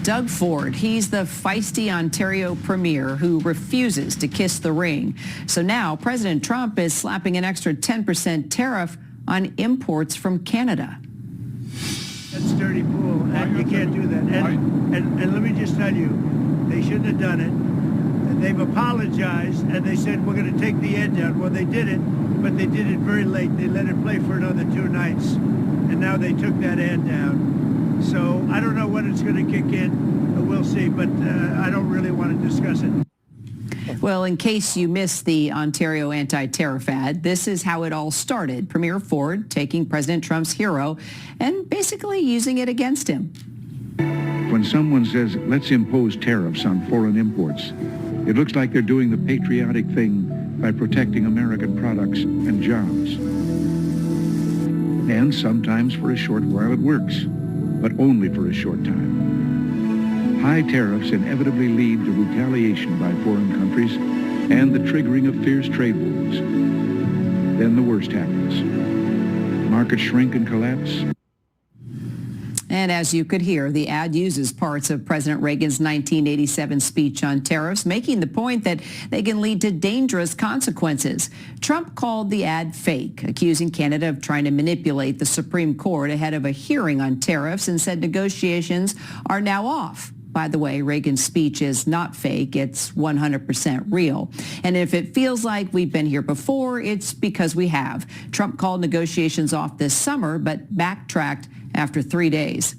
Doug Ford, he's the feisty Ontario premier who refuses to kiss the ring. So now President Trump is slapping an extra 10% tariff on imports from Canada. That's dirty pool, and you can't do that. And let me just tell you, they shouldn't have done it. And they've apologized, and they said, we're going to take the ad down. Well, they did it, but they did it very late. They let it play for another 2 nights, and now they took that ad down. So I don't know when it's going to kick in. We'll see, but I don't really want to discuss it. Well, in case you missed the Ontario anti-tariff ad, this is how it all started. Premier Ford taking President Trump's hero and basically using it against him. When someone says, let's impose tariffs on foreign imports, it looks like they're doing the patriotic thing by protecting American products and jobs. And sometimes for a short while it works, but only for a short time. High tariffs inevitably lead to retaliation by foreign countries and the triggering of fierce trade wars. Then the worst happens. Markets shrink and collapse. And as you could hear, the ad uses parts of President Reagan's 1987 speech on tariffs, making the point that they can lead to dangerous consequences. Trump called the ad fake, accusing Canada of trying to manipulate the Supreme Court ahead of a hearing on tariffs, and said negotiations are now off. By the way, Reagan's speech is not fake. It's 100% real. And if it feels like we've been here before, it's because we have. Trump called negotiations off this summer, but backtracked after 3 days.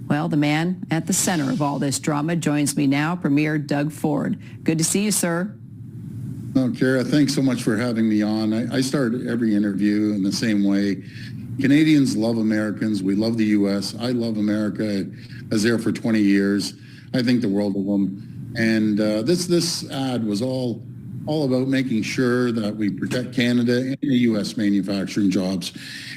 Well, the man at the center of all this drama joins me now, Premier Doug Ford. Good to see you, sir. Oh, Kara, thanks so much for having me on. I start every interview in the same way. Canadians love Americans. We love the U.S. I love America. I was there for 20 years. I think the world of them. And this ad was all about making sure that we protect Canada and the U.S. manufacturing jobs.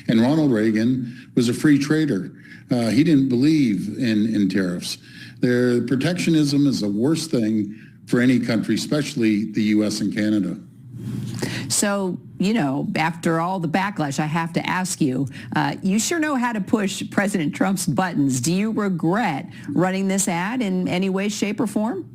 And Ronald Reagan was a free trader. He didn't believe in tariffs. Protectionism is the worst thing for any country, especially the U.S. and Canada. So, after all the backlash, I have to ask you, you sure know how to push President Trump's buttons. Do you regret running this ad in any way, shape, or form?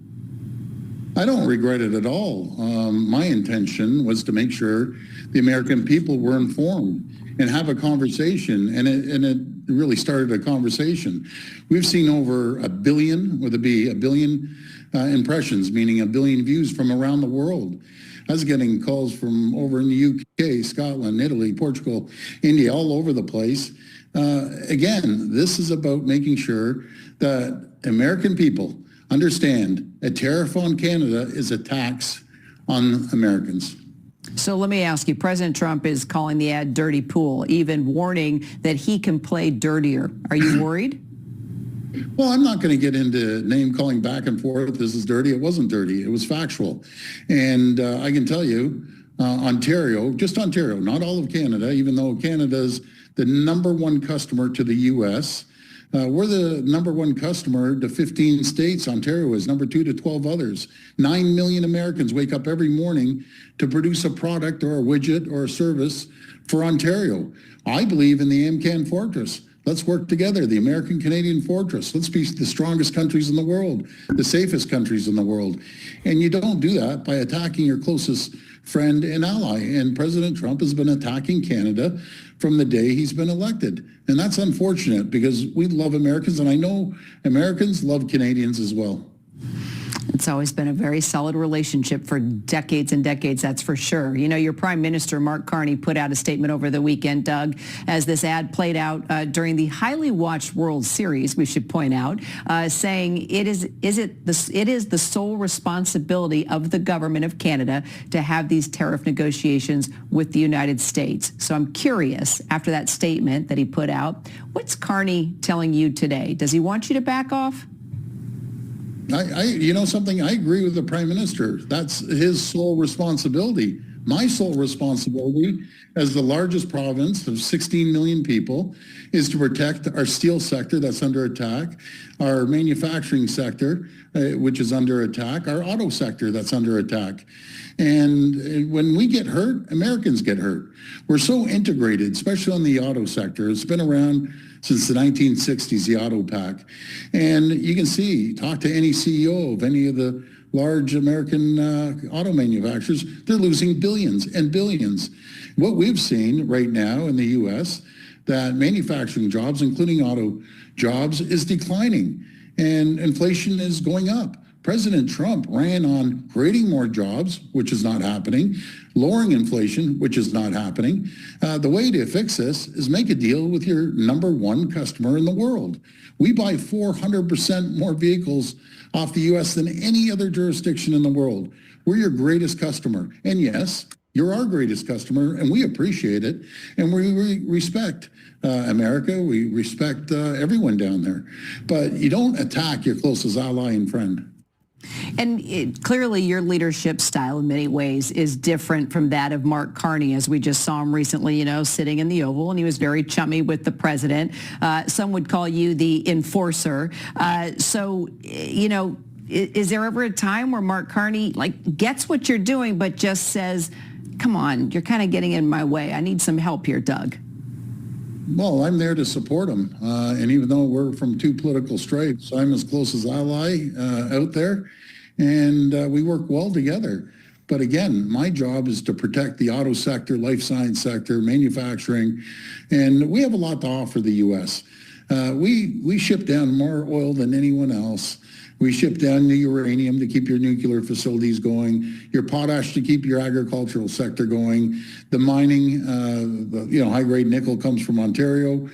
I don't regret it at all. My intention was to make sure the American people were informed and have a conversation, and it really started a conversation. We've seen over a billion, with a B, a billion impressions, meaning a billion views from around the world. I was getting calls from over in the UK, Scotland, Italy, Portugal, India, all over the place. Again, this is about making sure that American people understand a tariff on Canada is a tax on Americans. So let me ask you, President Trump is calling the ad dirty pool, even warning that he can play dirtier. Are you worried? Well, I'm not going to get into name calling back and forth. This is dirty. It wasn't dirty. It was factual. And I can tell you, Ontario, just Ontario, not all of Canada, even though Canada's the number one customer to the U.S., we're the number one customer to 15 states. Ontario is number 2 to 12 others. 9 million Americans wake up every morning to produce a product or a widget or a service for Ontario. I believe in the AMCAN Fortress. Let's work together, the American-Canadian Fortress. Let's be the strongest countries in the world, the safest countries in the world. And you don't do that by attacking your closest friend and ally. And President Trump has been attacking Canada from the day he's been elected. And that's unfortunate because we love Americans, and I know Americans love Canadians as well. It's always been a very solid relationship for decades and decades, that's for sure. Your Prime Minister, Mark Carney, put out a statement over the weekend, Doug, as this ad played out during the highly watched World Series, we should point out, saying it is the sole responsibility of the government of Canada to have these tariff negotiations with the United States. So I'm curious, after that statement that he put out, what's Carney telling you today? Does he want you to back off? You know something? I agree with the Prime Minister. That's his sole responsibility. My sole responsibility as the largest province of 16 million people is to protect our steel sector that's under attack, our manufacturing sector, which is under attack, our auto sector that's under attack. And when we get hurt, Americans get hurt. We're so integrated, especially on the auto sector. It's been around since the 1960s, the auto pack. And you can see, talk to any CEO of any of the large American auto manufacturers, they're losing billions and billions. What we've seen right now in the U.S., that manufacturing jobs, including auto jobs, is declining and inflation is going up. President Trump ran on creating more jobs, which is not happening, lowering inflation, which is not happening. The way to fix this is make a deal with your number one customer in the world. We buy 400% more vehicles off the U.S. than any other jurisdiction in the world. We're your greatest customer. And yes, you're our greatest customer, and we appreciate it. And we respect America. We respect everyone down there. But you don't attack your closest ally and friend. And clearly your leadership style in many ways is different from that of Mark Carney, as we just saw him recently, sitting in the Oval, and he was very chummy with the president. Some would call you the enforcer. Is there ever a time where Mark Carney gets what you're doing but just says, come on, you're kind of getting in my way. I need some help here, Doug? Well, I'm there to support them. And even though we're from two political stripes, I'm as close as ally out there. And we work well together. But again, my job is to protect the auto sector, life science sector, manufacturing. And we have a lot to offer the U.S. We ship down more oil than anyone else. We ship down the uranium to keep your nuclear facilities going, your potash to keep your agricultural sector going, the mining, high-grade nickel comes from Ontario,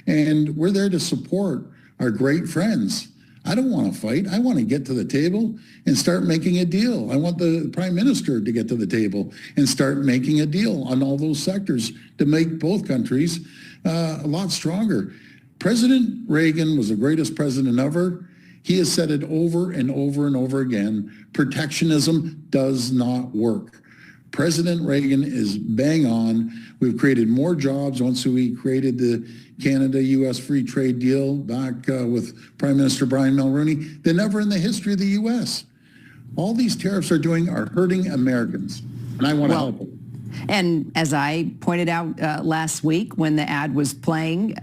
and we're there to support our great friends. I don't want to fight. I want to get to the table and start making a deal. I want the Prime Minister to get to the table and start making a deal on all those sectors to make both countries a lot stronger. President Reagan was the greatest president ever. He has said it over and over and over again. Protectionism does not work. President Reagan is bang on. We've created more jobs once we created the Canada-U.S. free trade deal back with Prime Minister Brian Mulroney than ever in the history of the U.S. All these tariffs are hurting Americans, and I want to help them. And as I pointed out last week when the ad was playing,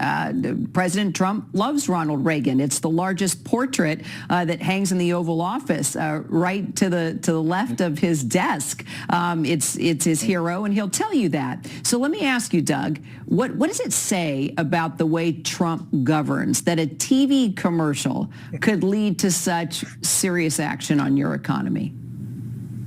President Trump loves Ronald Reagan. It's the largest portrait that hangs in the Oval Office, right to the left of his desk. It's his hero, and he'll tell you that. So let me ask you, Doug, what does it say about the way Trump governs that a TV commercial could lead to such serious action on your economy?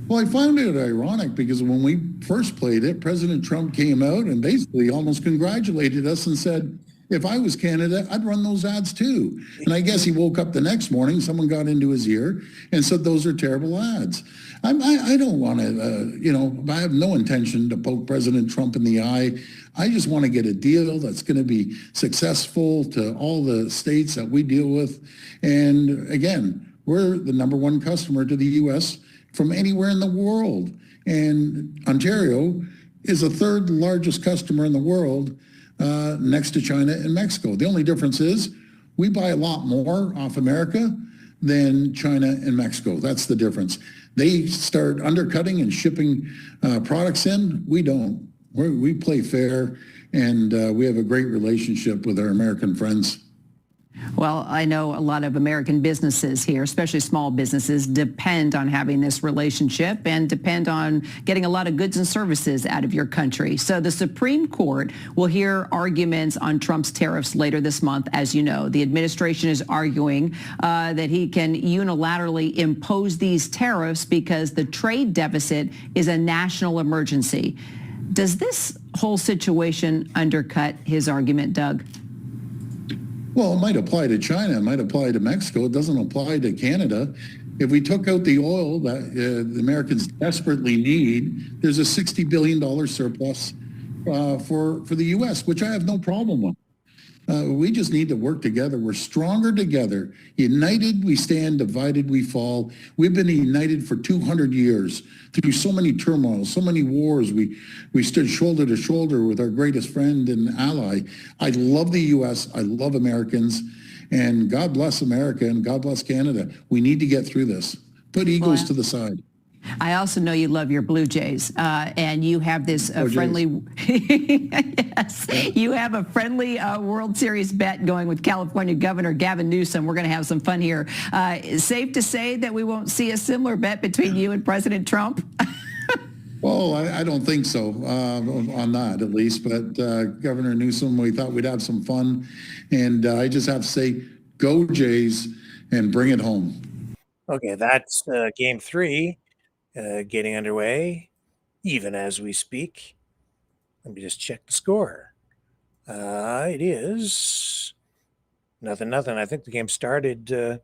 Well, I found it ironic because when we first played it, President Trump came out and basically almost congratulated us and said, if I was Canada, I'd run those ads too. And I guess he woke up the next morning, someone got into his ear and said, those are terrible ads. I don't want to, I have no intention to poke President Trump in the eye. I just want to get a deal that's going to be successful to all the states that we deal with. And again, we're the number one customer to the U.S. from anywhere in the world. And Ontario is the third largest customer in the world next to China and Mexico. The only difference is we buy a lot more off America than China and Mexico. That's the difference. They start undercutting and shipping products in. We don't. We play fair, and we have a great relationship with our American friends. Well, I know a lot of American businesses here, especially small businesses, depend on having this relationship and depend on getting a lot of goods and services out of your country. So the Supreme Court will hear arguments on Trump's tariffs later this month. As you know, the administration is arguing that he can unilaterally impose these tariffs because the trade deficit is a national emergency. Does this whole situation undercut his argument, Doug? Well, it might apply to China, it might apply to Mexico, it doesn't apply to Canada. If we took out the oil that the Americans desperately need, there's a $60 billion surplus for the U.S., which I have no problem with. We just need to work together. We're stronger together. United we stand, divided we fall. We've been united for 200 years through so many turmoil, so many wars. We stood shoulder to shoulder with our greatest friend and ally. I love the U.S. I love Americans. And God bless America and God bless Canada. We need to get through this. Put egos to the side. I also know you love your Blue Jays, and you have this friendly, yes, you have a friendly World Series bet going with California Governor Gavin Newsom. We're going to have some fun here. Safe to say that we won't see a similar bet between you and President Trump? Well, I don't think so on that, at least. But Governor Newsom, we thought we'd have some fun. And I just have to say, go Jays and bring it home. Okay, that's game 3. Getting underway, even as we speak. Let me just check the score. It is 0-0. I think the game started, the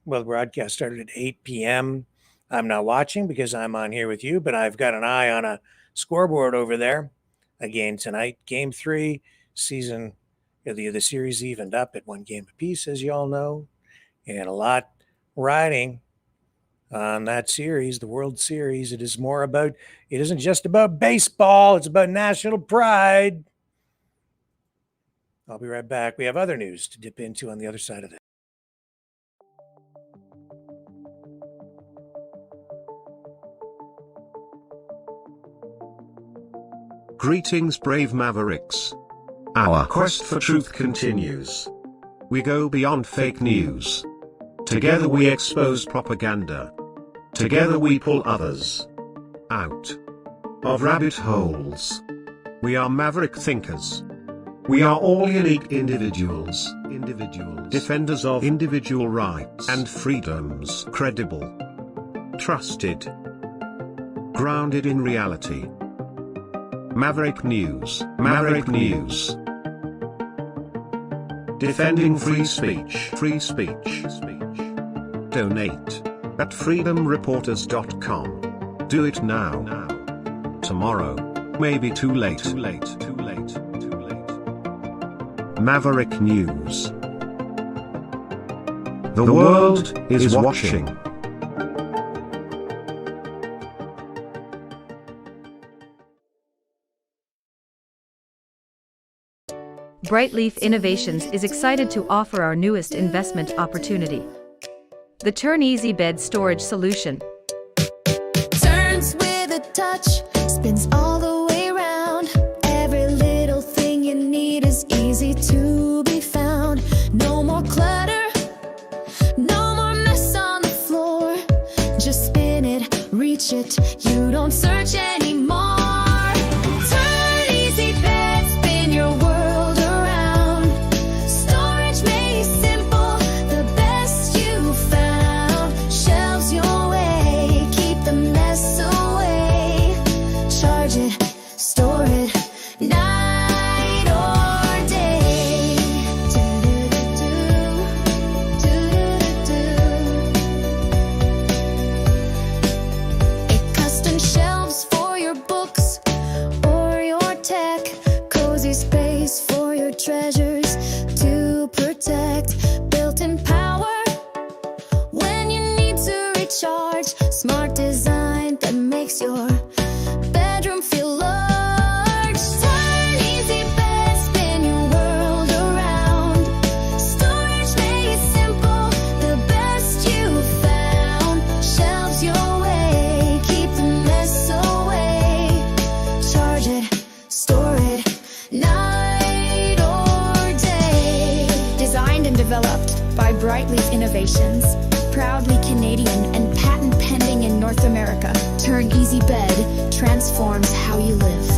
broadcast started at 8 p.m. I'm not watching because I'm on here with you, but I've got an eye on a scoreboard over there. Again tonight, game 3, season, the series evened up at 1 game apiece, as you all know, and a lot riding on that series, the World Series. It isn't just about baseball, it's about national pride. I'll be right back. We have other news to dip into on the other side of this. Greetings, brave Mavericks. Our quest for truth continues. We go beyond fake news. Together we expose propaganda. Together we pull others out of rabbit holes. We are maverick thinkers. We are all unique individuals, defenders of individual rights and freedoms, credible, trusted, grounded in reality. Maverick News, Maverick News. Defending free speech, free speech. Donate at freedomreporters.com. Do it now. Tomorrow may be too late. Maverick News. The world is watching. Brightleaf Innovations is excited to offer our newest investment opportunity. The Turn Easy Bed Storage Solution. Turns with a touch, spins all the way around. Every little thing you need is easy to be found. No more clutter, no more mess on the floor. Just spin it, reach it, you don't search anymore. Turn Easy Bed, spin your world around. Storage made simple, the best you found. Shelves your way, keep the mess away. Charge it, store it, night or day. Custom shelves for your books or your tech. Cozy space for your treasures to protect. Built-in power when you need to recharge. Smart design that makes your bedroom feel large. Turn Easy Bed, spin your world around. Storage made simple, the best you found. Shelves your way, keep the mess away. Charge it, store it, night or day. Designed and developed by Brightleaf Innovations. Proudly Canadian and patent pending in North America. Turn Easy Bed transforms how you live.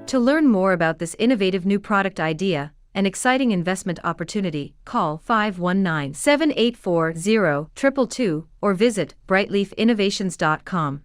To learn more about this innovative new product idea and exciting investment opportunity, call 519-784-0222 or visit brightleafinnovations.com.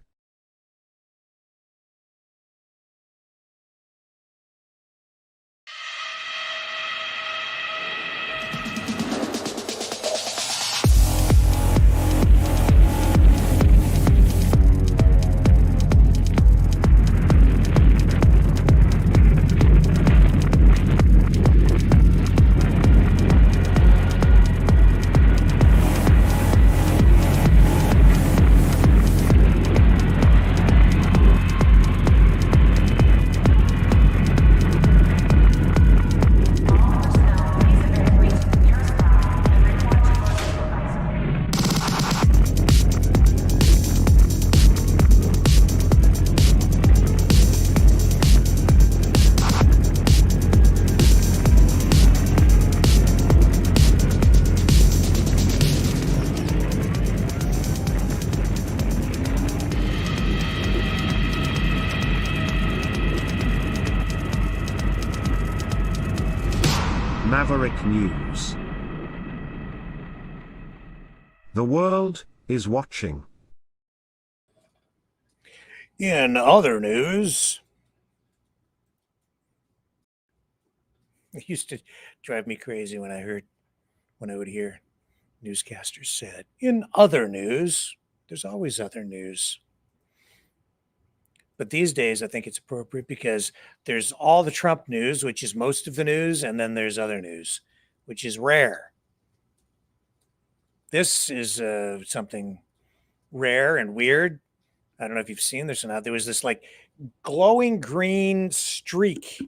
Maverick News. The world is watching. In other news, it used to drive me crazy when I would hear newscasters say it. In other news, there's always other news. But these days, I think it's appropriate because there's all the Trump news, which is most of the news, and then there's other news, which is rare. This is something rare and weird. I don't know if you've seen this or not. There was this like glowing green streak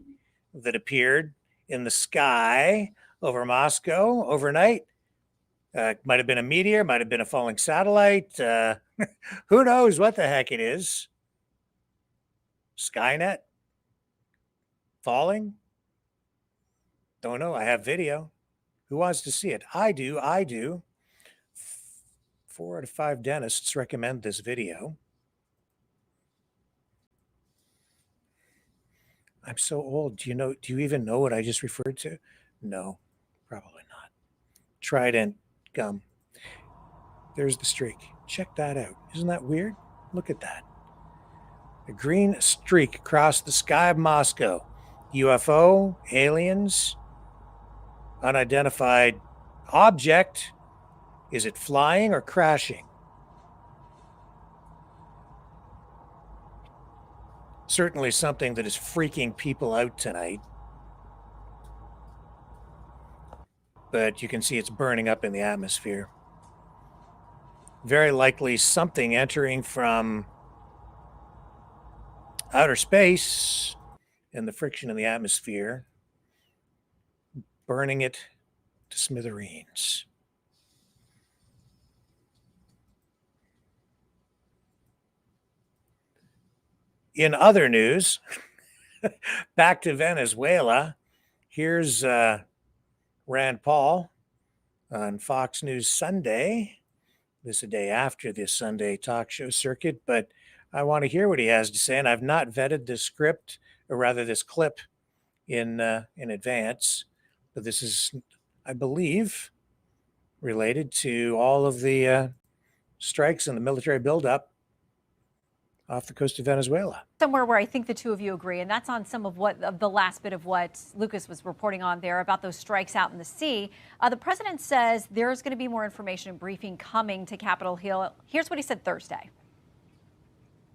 that appeared in the sky over Moscow overnight. Might have been a meteor, might have been a falling satellite. Who knows what the heck it is? Skynet? falling? Don't know. I have video. Who wants to see it? I do. 4 out of 5 dentists recommend this video. I'm so old. Do you even know what I just referred to? No, probably not. Trident gum. There's the streak. Check that out. Isn't that weird? Look at that. A green streak across the sky of Moscow. UFO, aliens, unidentified object. Is it flying or crashing? Certainly something that is freaking people out tonight. But you can see it's burning up in the atmosphere. Very likely something entering from outer space and the friction in the atmosphere, burning it to smithereens. In other news, back to Venezuela, here's Rand Paul on Fox News Sunday. This is a day after the Sunday talk show circuit, but I want to hear what he has to say, and I've not vetted this script, or rather this clip, in advance. But this is, I believe, related to all of the strikes and the military buildup off the coast of Venezuela. Somewhere where I think the two of you agree, and that's on some of the last bit of what Lucas was reporting on there about those strikes out in the sea. The president says there's going to be more information and briefing coming to Capitol Hill. Here's what he said Thursday.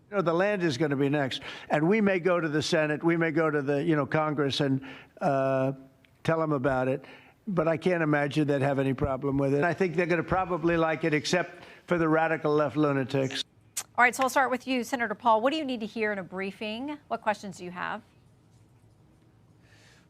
The land is going to be next, and we may go to the Senate, we may go to the Congress and tell them about it, but I can't imagine they'd have any problem with it. I think they're going to probably like it, except for the radical left lunatics. All right, so I'll start with you, Senator Paul. What do you need to hear in a briefing? What questions do you have?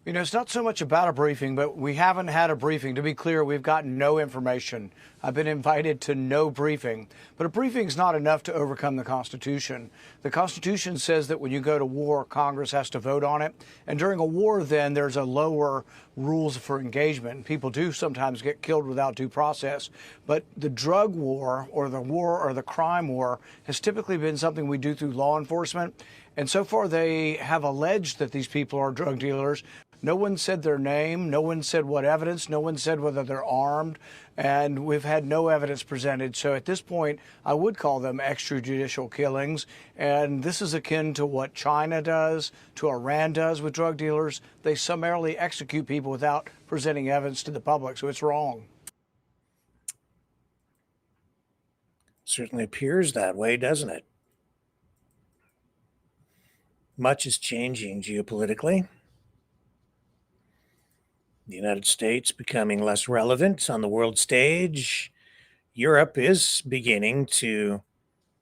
It's not so much about a briefing, but we haven't had a briefing. To be clear, we've gotten no information. I've been invited to no briefing. But a briefing is not enough to overcome the Constitution. The Constitution says that when you go to war, Congress has to vote on it. And during a war, then, there's a lower rules for engagement. People do sometimes get killed without due process. But the drug war or the crime war has typically been something we do through law enforcement. And so far, they have alleged that these people are drug dealers. No one said their name. No one said what evidence. No one said whether they're armed. And we've had no evidence presented. So at this point, I would call them extrajudicial killings. And this is akin to what China does, to Iran does with drug dealers. They summarily execute people without presenting evidence to the public. So it's wrong. Certainly appears that way, doesn't it? Much is changing geopolitically. The United States becoming less relevant on the world stage. Europe is beginning to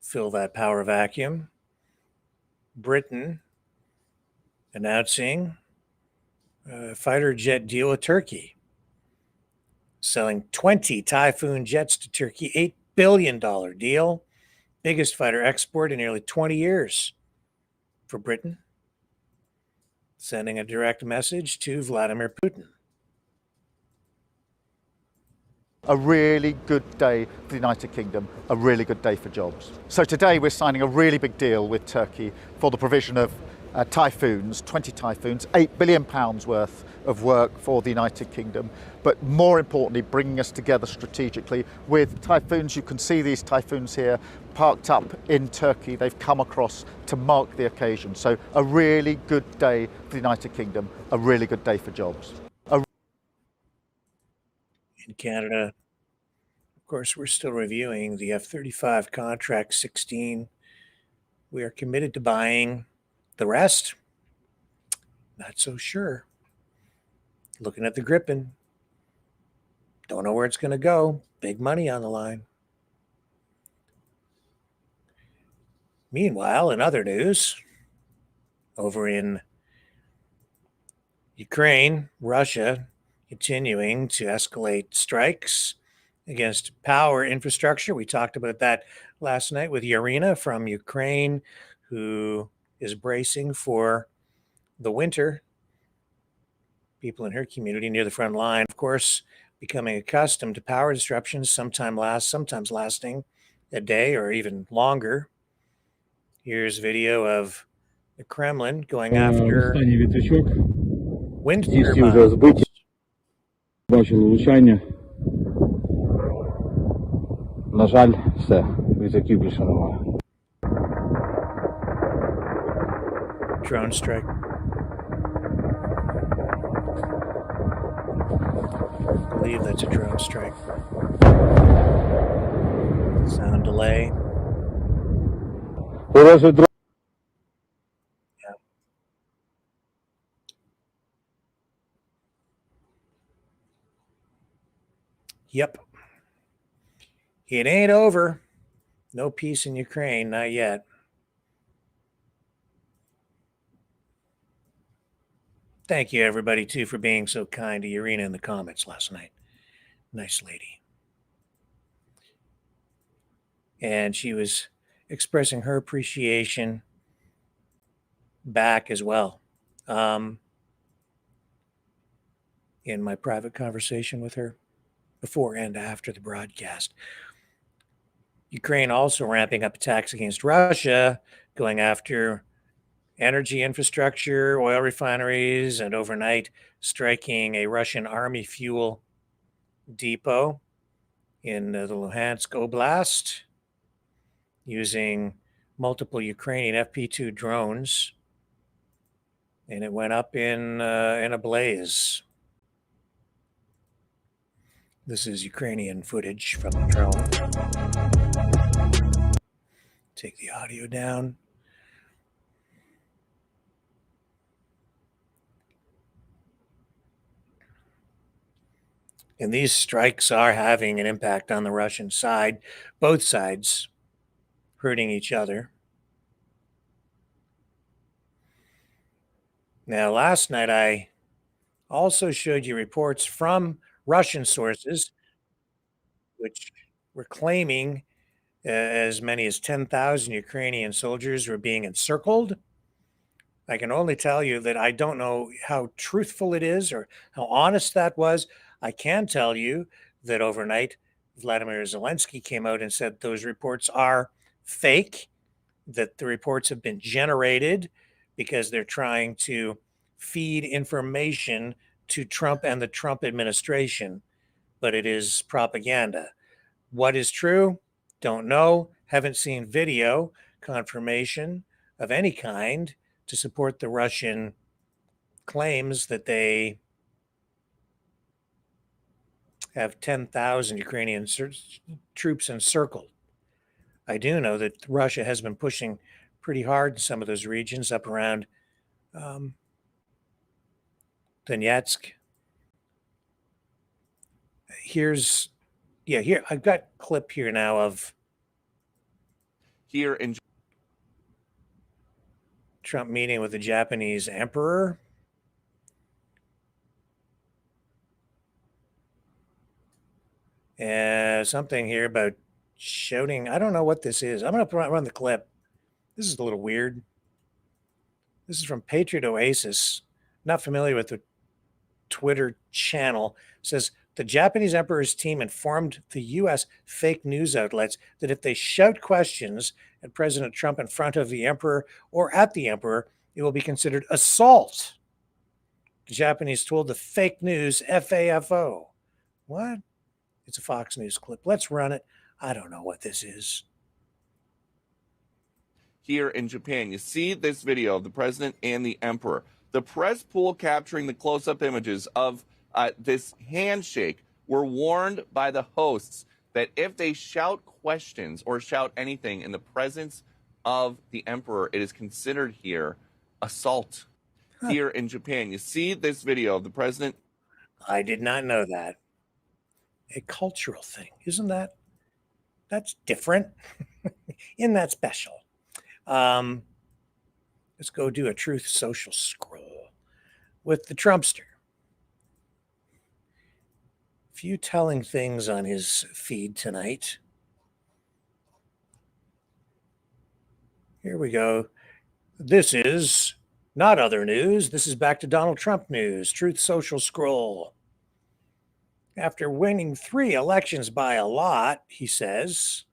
fill that power vacuum. Britain announcing a fighter jet deal with Turkey, selling 20 Typhoon jets to Turkey, $8 billion deal, biggest fighter export in nearly 20 years for Britain, sending a direct message to Vladimir Putin. A really good day for the United Kingdom, a really good day for jobs. So today we're signing a really big deal with Turkey for the provision of Typhoons, 20 Typhoons, £8 billion worth of work for the United Kingdom, but more importantly, bringing us together strategically with Typhoons. You can see these Typhoons here parked up in Turkey. They've come across to mark the occasion. So a really good day for the United Kingdom, a really good day for jobs. In Canada, of course, we're still reviewing the F-35 contract 16. We are committed to buying the rest. Not so sure. Looking at the Gripen. Don't know where it's going to go. Big money on the line. Meanwhile, in other news, over in Ukraine, Russia continuing to escalate strikes against power infrastructure. We talked about that last night with Yarina from Ukraine, who is bracing for the winter people in her community near the front line, of course, becoming accustomed to power disruptions, sometimes lasting a day or even longer. Here's video of the Kremlin going after wind turbines. Бачили влучання. На жаль, все. Вітряків більше немає. Drone strike. I believe that's a drone strike. Sound delay. Ворожий дрон. Yep. It ain't over. No peace in Ukraine, not yet. Thank you, everybody, too, for being so kind to Irina in the comments last night. Nice lady. And she was expressing her appreciation back as well in my private conversation with her before and after the broadcast. Ukraine also ramping up attacks against Russia, going after energy infrastructure, oil refineries, and overnight striking a Russian army fuel depot in the Luhansk Oblast using multiple Ukrainian FP2 drones. And it went up in a blaze. This is Ukrainian footage from the drone. Take the audio down. And these strikes are having an impact on the Russian side, both sides hurting each other. Now, last night I also showed you reports from Russian sources, which were claiming as many as 10,000 Ukrainian soldiers were being encircled. I can only tell you that I don't know how truthful it is or how honest that was. I can tell you that overnight, Vladimir Zelensky came out and said those reports are fake, that the reports have been generated because they're trying to feed information to Trump and the Trump administration, but it is propaganda. What is true? Don't know. Haven't seen video confirmation of any kind to support the Russian claims that they have 10,000 Ukrainian troops encircled. I do know that Russia has been pushing pretty hard in some of those regions up around Donetsk. Here I've got a clip here now of here in Trump meeting with the Japanese emperor. Something here about shouting. I don't know what this is. I'm going to run the clip. This is a little weird. This is from Patriot Oasis. Not familiar with the Twitter channel. It says the Japanese emperor's team informed the U.S. fake news outlets that if they shout questions at President Trump in front of the emperor or at the emperor, it will be considered assault. The Japanese told the fake news FAFO. What? It's a Fox News clip. Let's run it. I don't know what this is. Here in Japan, you see this video of the president and the emperor. The press pool capturing the close-up images of this handshake were warned by the hosts that if they shout questions or shout anything in the presence of the emperor, it is considered here assault. Here in Japan, you see this video of the president. I did not know that. A cultural thing, isn't that? That's different. Isn't that special? Let's go do a Truth Social scroll with the Trumpster. A few telling things on his feed tonight. Here we go. This is Not other news. This is back to Donald Trump news. Truth Social scroll. After winning 3 elections by a lot, he says,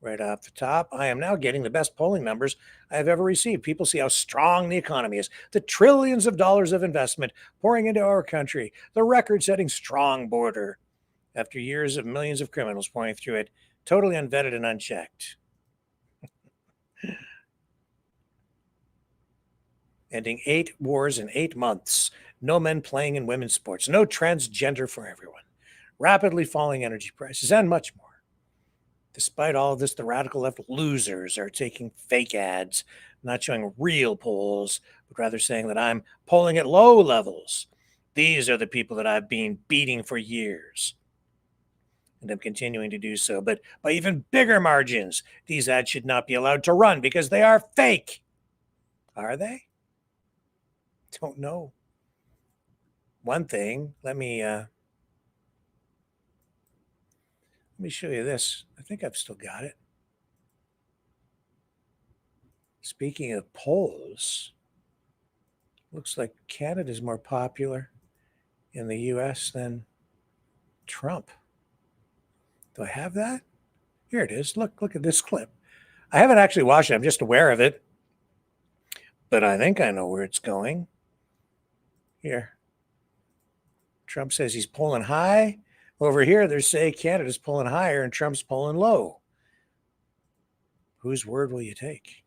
right off the top, I am now getting the best polling numbers I have ever received. People see how strong the economy is, the trillions of dollars of investment pouring into our country, the record-setting strong border. After years of millions of criminals pouring through it, totally unvetted and unchecked. Ending 8 wars in 8 months. No men playing in women's sports. No transgender for everyone. Rapidly falling energy prices and much more. Despite all of this, the radical left losers are taking fake ads, not showing real polls, but rather saying that I'm polling at low levels. These are the people that I've been beating for years. And I'm continuing to do so, but by even bigger margins. These ads should not be allowed to run because they are fake. Are they? Don't know. One thing, let me show you this. I think I've still got it. Speaking of polls, looks like Canada's more popular in the US than Trump. Do I have that? Here it is. Look at this clip. I haven't actually watched it. I'm just aware of it. But I think I know where it's going. Here. Trump says he's polling high. Over here, they say Canada's polling higher and Trump's polling low. Whose word will you take?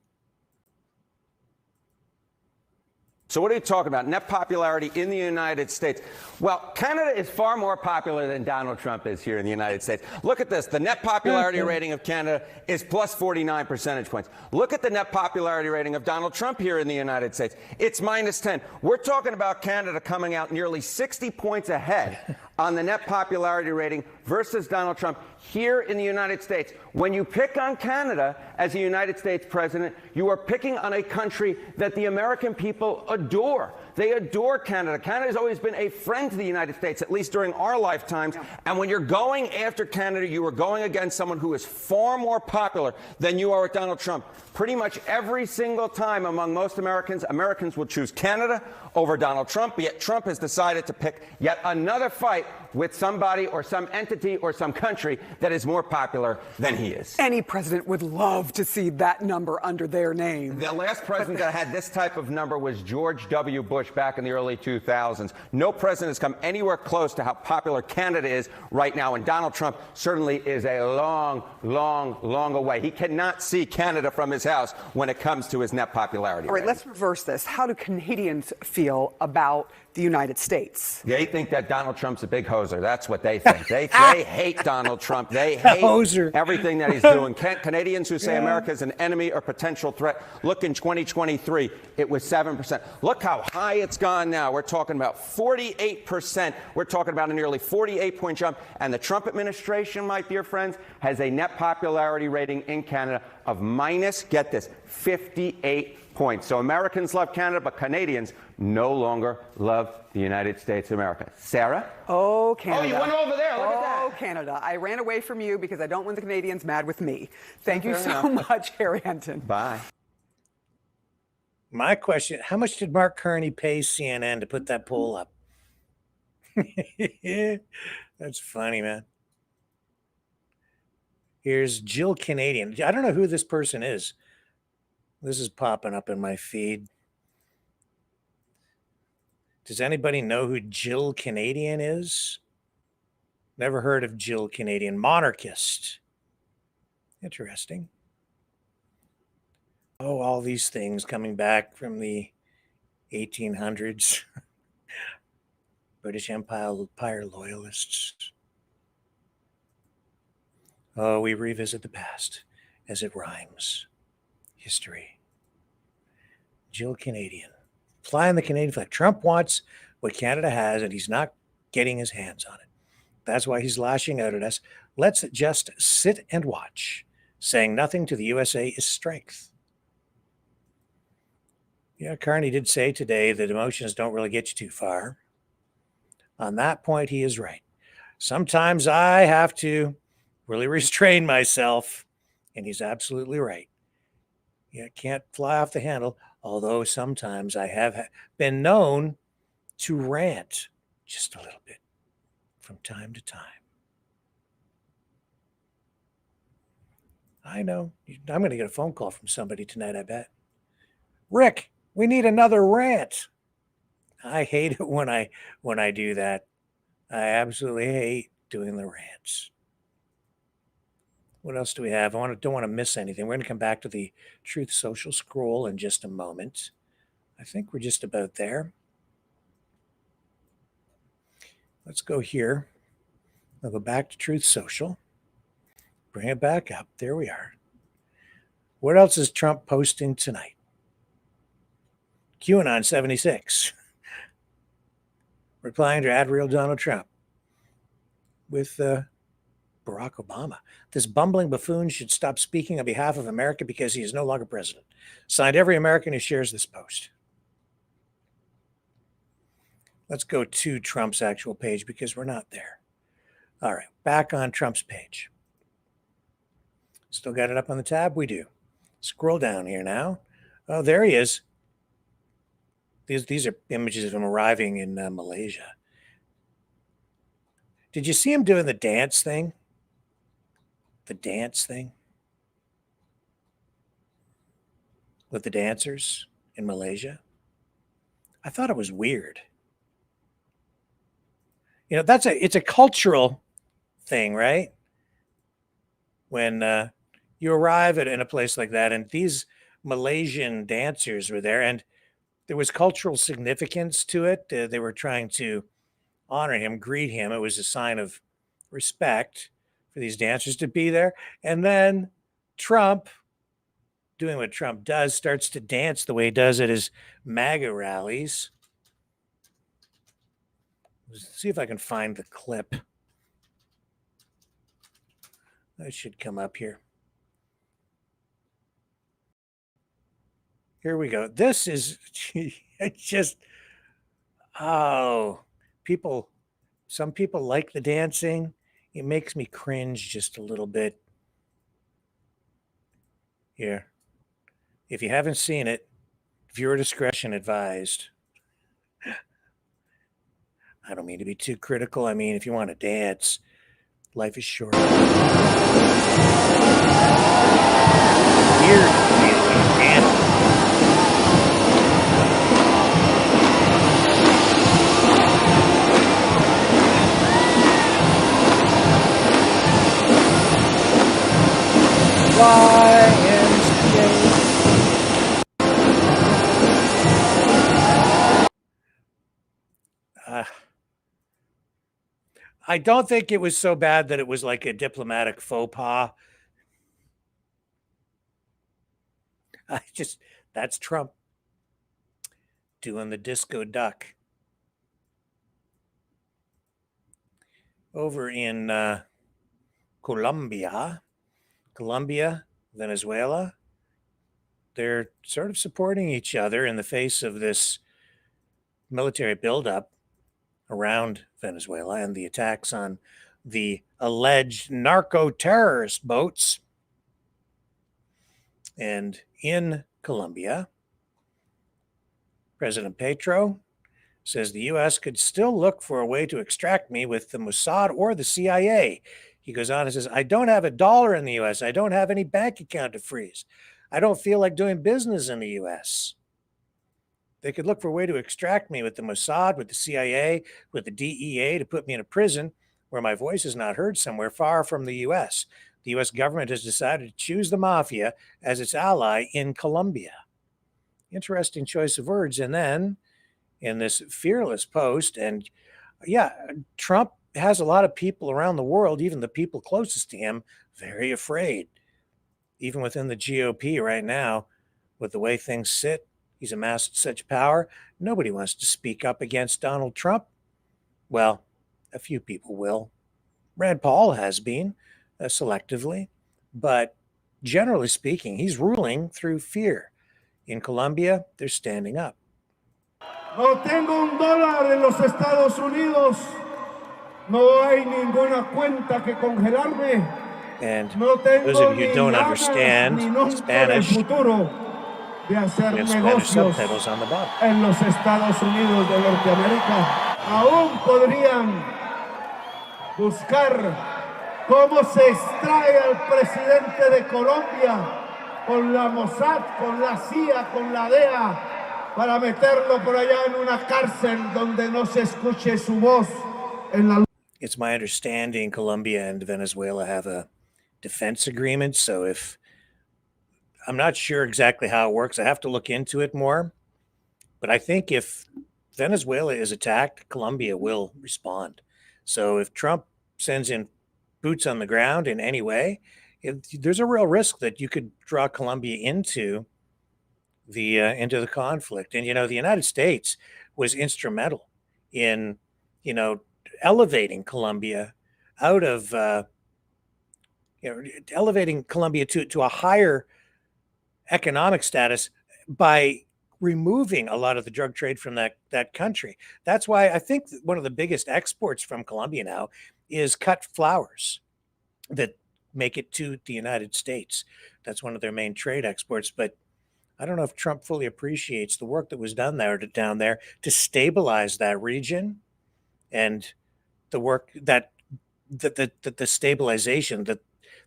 So what are you talking about? Net popularity in the United States. Well, Canada is far more popular than Donald Trump is here in the United States. Look at this. The net popularity rating of Canada is plus 49 percentage points. Look at the net popularity rating of Donald Trump here in the United States. It's minus 10. We're talking about Canada coming out nearly 60 points ahead on the net popularity rating versus Donald Trump here in the United States. When you pick on Canada as a United States president, you are picking on a country that the American people adore. They adore Canada. Canada has always been a friend to the United States, at least during our lifetimes. And when you're going after Canada, you are going against someone who is far more popular than you are with Donald Trump. Pretty much every single time among most Americans, Americans will choose Canada over Donald Trump, yet Trump has decided to pick yet another fight with somebody or some entity or some country that is more popular than he is. Any president would love to see that number under their name. The last president that had this type of number was George W. Bush back in the early 2000s. No president has come anywhere close to how popular Canada is right now, and Donald Trump certainly is a long, long, long away. He cannot see Canada from his house when it comes to his net popularity. All right, rating. let's reverse this. How do Canadians feel about the United States? They think that Donald Trump's a big hoser. That's what they think. They hate Donald Trump. They hate everything that he's doing. Canadians who say America is an enemy or potential threat. Look, in 2023, it was 7%. Look how high it's gone now. We're talking about 48%. We're talking about a nearly 48-point jump. And the Trump administration, my dear friends, has a net popularity rating in Canada of minus, get this, 58 points. So Americans love Canada, but Canadians no longer love the United States of America. Sarah? Oh, Canada. Oh, you went over there. Look at that. Oh, Canada. I ran away from you because I don't want the Canadians mad with me. Thank you so much, Harry Henton. Bye. My question, how much did Mark Carney pay CNN to put that poll up? That's funny, man. Here's Jill Canadian. I don't know who this person is. This is popping up in my feed. Does anybody know who Jill Canadian is? Never heard of Jill Canadian. Monarchist. Interesting. Oh, all these things coming back from the 1800s. British Empire loyalists. Oh, we revisit the past as it rhymes. History. Jill Canadian. Flying the Canadian flag. Trump wants what Canada has, and he's not getting his hands on it. That's why he's lashing out at us. Let's just sit and watch. Saying nothing to the USA is strength. Yeah, Carney did say today that emotions don't really get you too far. On that point, he is right. Sometimes I have to really restrain myself, and he's absolutely right. You can't fly off the handle. although sometimes I have been known to rant just a little bit from time to time. I know. I'm going to get a phone call from somebody tonight, I bet. Rick, we need another rant. I hate it when I do that. I absolutely hate doing the rants. What else do we have? Don't want to miss anything. We're going to come back to the Truth Social scroll in just a moment. I think we're just about there. Let's go here. I'll go back to Truth Social. Bring it back up. There we are. What else is Trump posting tonight? QAnon 76. Replying to @real Donald Trump with Barack Obama. This bumbling buffoon should stop speaking on behalf of America because he is no longer president. Signed, every American who shares this post. Let's go to Trump's actual page because we're not there. All right, back on Trump's page. Still got it up on the tab? We do. Scroll down here now. Oh, there he is. These are images of him arriving in Malaysia. Did you see him doing the dance thing? The dance thing? With the dancers in Malaysia? I thought it was weird. You know, it's a cultural thing, right? When you arrive in a place like that, and these Malaysian dancers were there, and there was cultural significance to it. They were trying to honor him, greet him. It was a sign of respect for these dancers to be there. And then Trump, doing what Trump does, starts to dance the way he does at his MAGA rallies. Let's see if I can find the clip. That should come up here. Here we go. This is just, oh, some people like the dancing. It makes me cringe just a little bit. Here. If you haven't seen it, viewer discretion advised. I don't mean to be too critical. I mean, if you want to dance, life is short. Weird dance. I don't think it was so bad that it was like a diplomatic faux pas. That's Trump doing the disco duck. Over in Colombia, Venezuela, they're sort of supporting each other in the face of this military buildup around Venezuela and the attacks on the alleged narco-terrorist boats. And in Colombia, President Petro says the U.S. could still look for a way to extract me with the Mossad or the CIA. He goes on and says, I don't have $1 in the U.S. I don't have any bank account to freeze. I don't feel like doing business in the U.S. They could look for a way to extract me with the Mossad, with the CIA, with the DEA to put me in a prison where my voice is not heard somewhere far from the U.S. The U.S. government has decided to choose the mafia as its ally in Colombia. Interesting choice of words. And then in this fearless post, and yeah, Trump has a lot of people around the world, even the people closest to him, very afraid. Even within the GOP right now, with the way things sit, he's amassed such power, nobody wants to speak up against Donald Trump. Well, a few people will. Rand Paul has been, selectively, but generally speaking, he's ruling through fear. In Colombia, they're standing up. No tengo $1 en los Estados Unidos. No hay ninguna cuenta que congelarme. And those of you who don't understand Spanish, de hacer We have Spanish negocios subtitles on the bottom. en los Estados Unidos de Norteamérica. Aún podrían buscar cómo se extrae al presidente de Colombia con la Mossad, con la CIA, con la DEA, para meterlo por allá en una cárcel donde no se escuche su voz en la. It's my understanding Colombia and Venezuela have a defense agreement. So if I'm not sure exactly how it works, I have to look into it more. But I think if Venezuela is attacked, Colombia will respond. So if Trump sends in boots on the ground in any way, there's a real risk that you could draw Colombia into the conflict. And the United States was instrumental in elevating Colombia out of elevating Colombia to a higher economic status by removing a lot of the drug trade from that country. That's why I think one of the biggest exports from Colombia now is cut flowers that make it to the United States. That's one of their main trade exports. But I don't know if Trump fully appreciates the work that was done down there to stabilize that region, and the work that the stabilization, that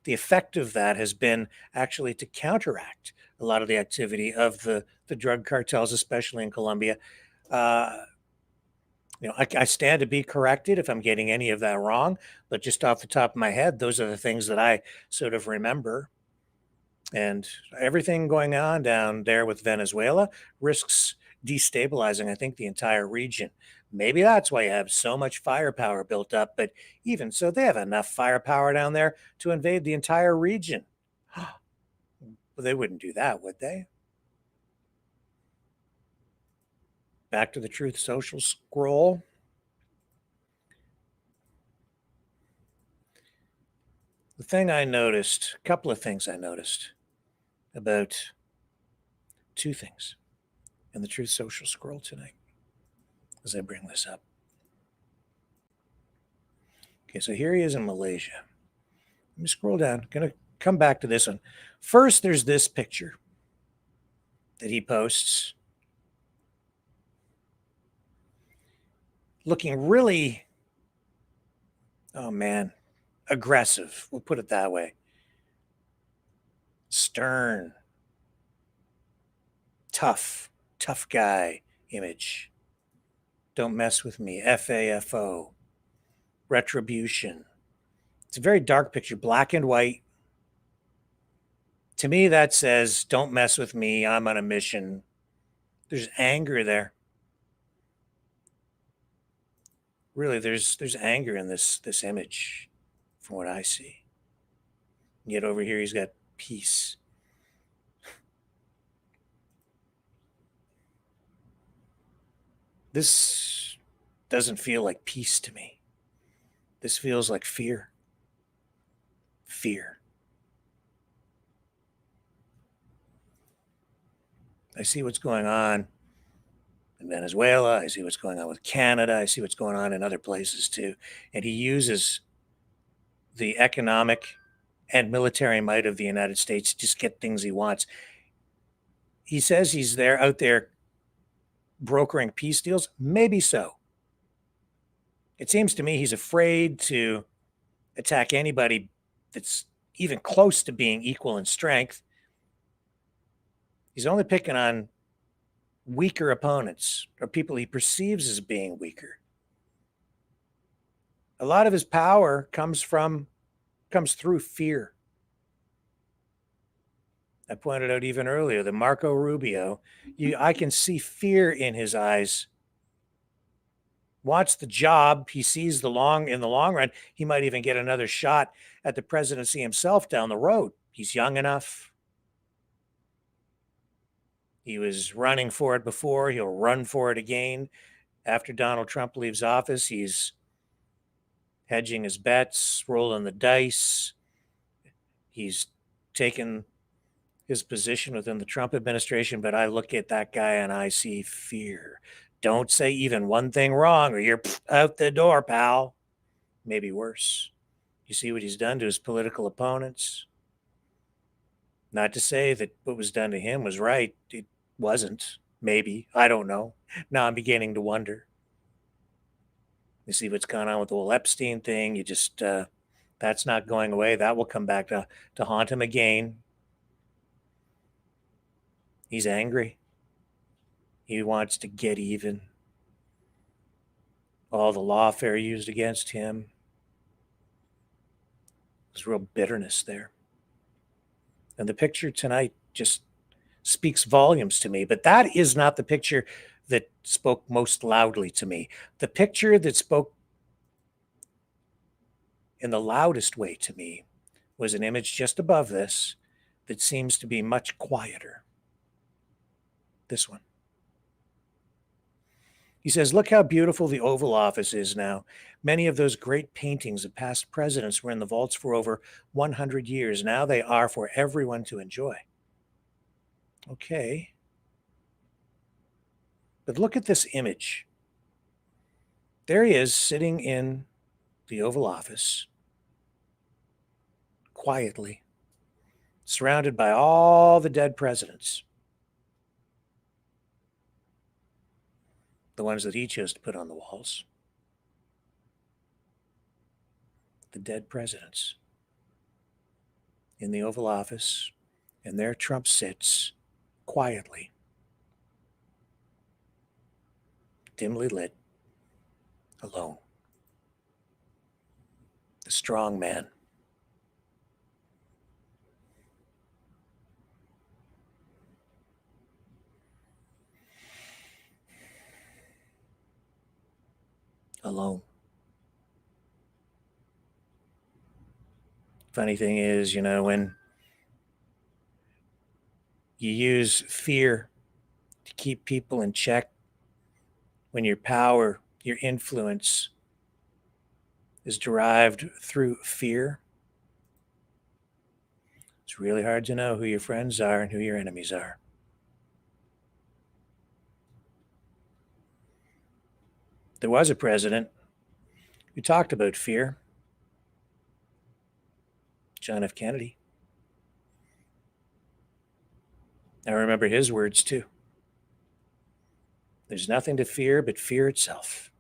the effect of that has been actually to counteract a lot of the activity of the drug cartels, especially in Colombia. I stand to be corrected if I'm getting any of that wrong, but just off the top of my head, those are the things that I sort of remember. And everything going on down there with Venezuela risks destabilizing, I think, the entire region. Maybe that's why you have so much firepower built up. But even so, they have enough firepower down there to invade the entire region. Well, they wouldn't do that, would they? Back to the Truth Social scroll. The thing I noticed, a couple of things I noticed about two things in the Truth Social scroll tonight as I bring this up. Okay, so here he is in Malaysia. Let me scroll down. Going to come back to this one. First, there's this picture that he posts, looking really, oh man, aggressive. We'll put it that way. Stern, tough guy image. Don't mess with me. FAFO. Retribution. It's a very dark picture, black and white. To me, that says, don't mess with me. I'm on a mission. There's anger there. Really, there's anger in this image from what I see. Yet over here, he's got peace. This doesn't feel like peace to me. This feels like fear. Fear. I see what's going on in Venezuela. I see what's going on with Canada. I see what's going on in other places too. And he uses the economic and military might of the United States to just get things he wants. He says he's out there brokering peace deals. Maybe so. It seems to me he's afraid to attack anybody that's even close to being equal in strength. He's only picking on weaker opponents or people he perceives as being weaker. A lot of his power comes through fear. I pointed out even earlier that Marco Rubio, I can see fear in his eyes. Wants the job. He sees in the long run, he might even get another shot at the presidency himself down the road. He's young enough. He was running for it before. He'll run for it again. After Donald Trump leaves office, he's hedging his bets, rolling the dice. He's taken his position within the Trump administration, but I look at that guy and I see fear. Don't say even one thing wrong or you're out the door, pal. Maybe worse. You see what he's done to his political opponents? Not to say that what was done to him was right. It wasn't. Maybe. I don't know. Now I'm beginning to wonder. You see what's gone on with the whole Epstein thing. You just, that's not going away. That will come back to haunt him again. He's angry. He wants to get even. All the lawfare used against him. There's real bitterness there. And the picture tonight just speaks volumes to me. But that is not the picture that spoke most loudly to me. The picture that spoke in the loudest way to me was an image just above this that seems to be much quieter. This one. He says, look how beautiful the Oval Office is now. Many of those great paintings of past presidents were in the vaults for over 100 years. Now they are for everyone to enjoy. Okay. But look at this image. There he is sitting in the Oval Office, quietly, surrounded by all the dead presidents. The ones that he chose to put on the walls. The dead presidents in the Oval Office, and there Trump sits quietly, dimly lit, alone. The strong man. Alone. Funny thing is, you know, when you use fear to keep people in check, when your power, your influence is derived through fear, it's really hard to know who your friends are and who your enemies are. There was a president who talked about fear, John F. Kennedy. I remember his words too. There's nothing to fear but fear itself.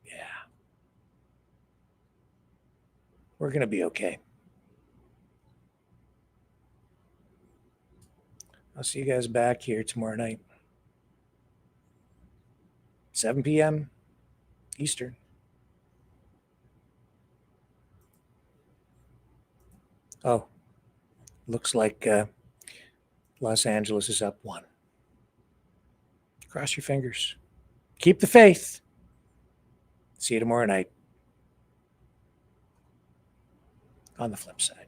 Yeah. We're going to be okay. I'll see you guys back here tomorrow night. 7 p.m. Eastern. Oh, looks like Los Angeles is up 1. Cross your fingers. Keep the faith. See you tomorrow night. On the flip side.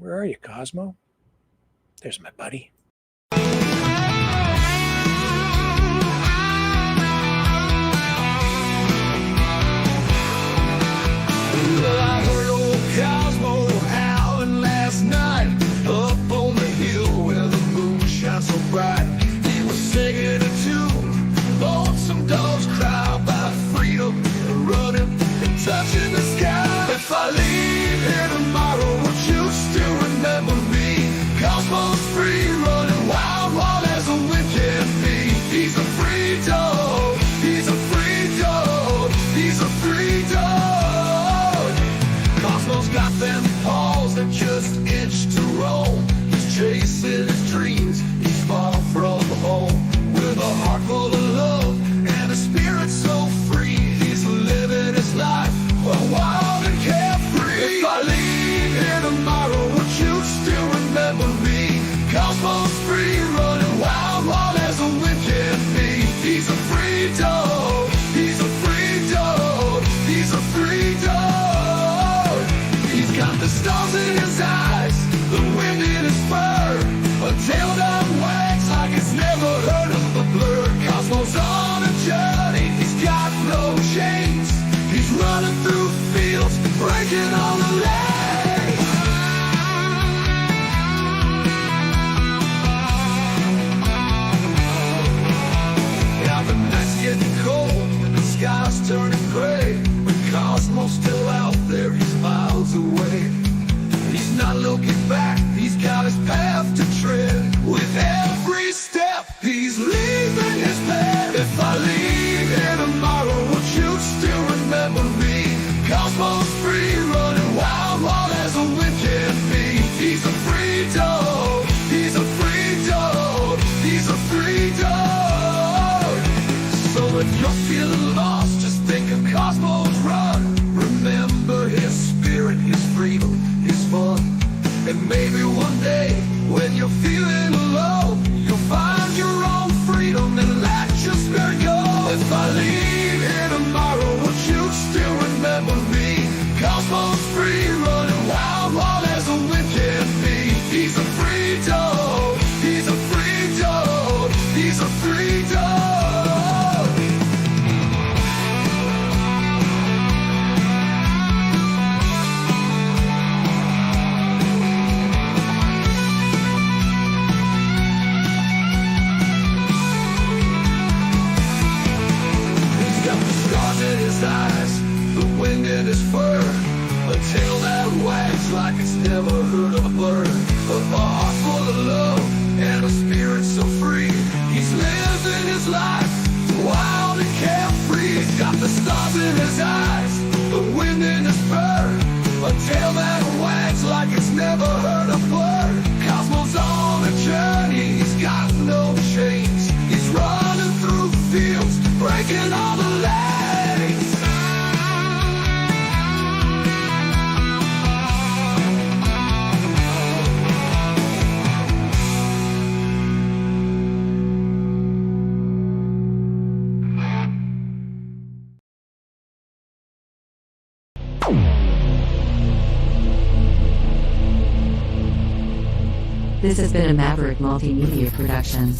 Where are you, Cosmo? There's my buddy. I heard old Cosmo howling last night up on the hill where the moon shines so bright. He was singing a tune, lonesome dogs cry about freedom, running and touching the sky. If I leave here tomorrow, would you still remember me? Cosmo's free roam. he's leaving his bed. If I leave here tomorrow, would you still remember me? Cosmos free, running wild, wild as a wind can be. He's a free dog, he's a free dog, he's a free dog. So if you're feeling lost, just think of Cosmos Run. Remember his spirit, his freedom, his fun. And maybe one day, when you're feeling alone, you'll find your own freedom and let your spirit go. If I leave here tomorrow, would you still remember me? Cosmos free, running wild, wild as a wind can be. He's a free dog, he's a free dog, he's a free dog. Eyes, the wind in his fur, a tail that wags like it's never heard a bird, a heart full of love and a spirit so free. He's living his life wild and carefree. He's got the stars in his eyes, the wind in his fur, a tail that wags like it's never heard a bird. Cosmos on a journey, he's got no chains. He's running through fields, breaking all the lanes. This has been a Maverick Multimedia production.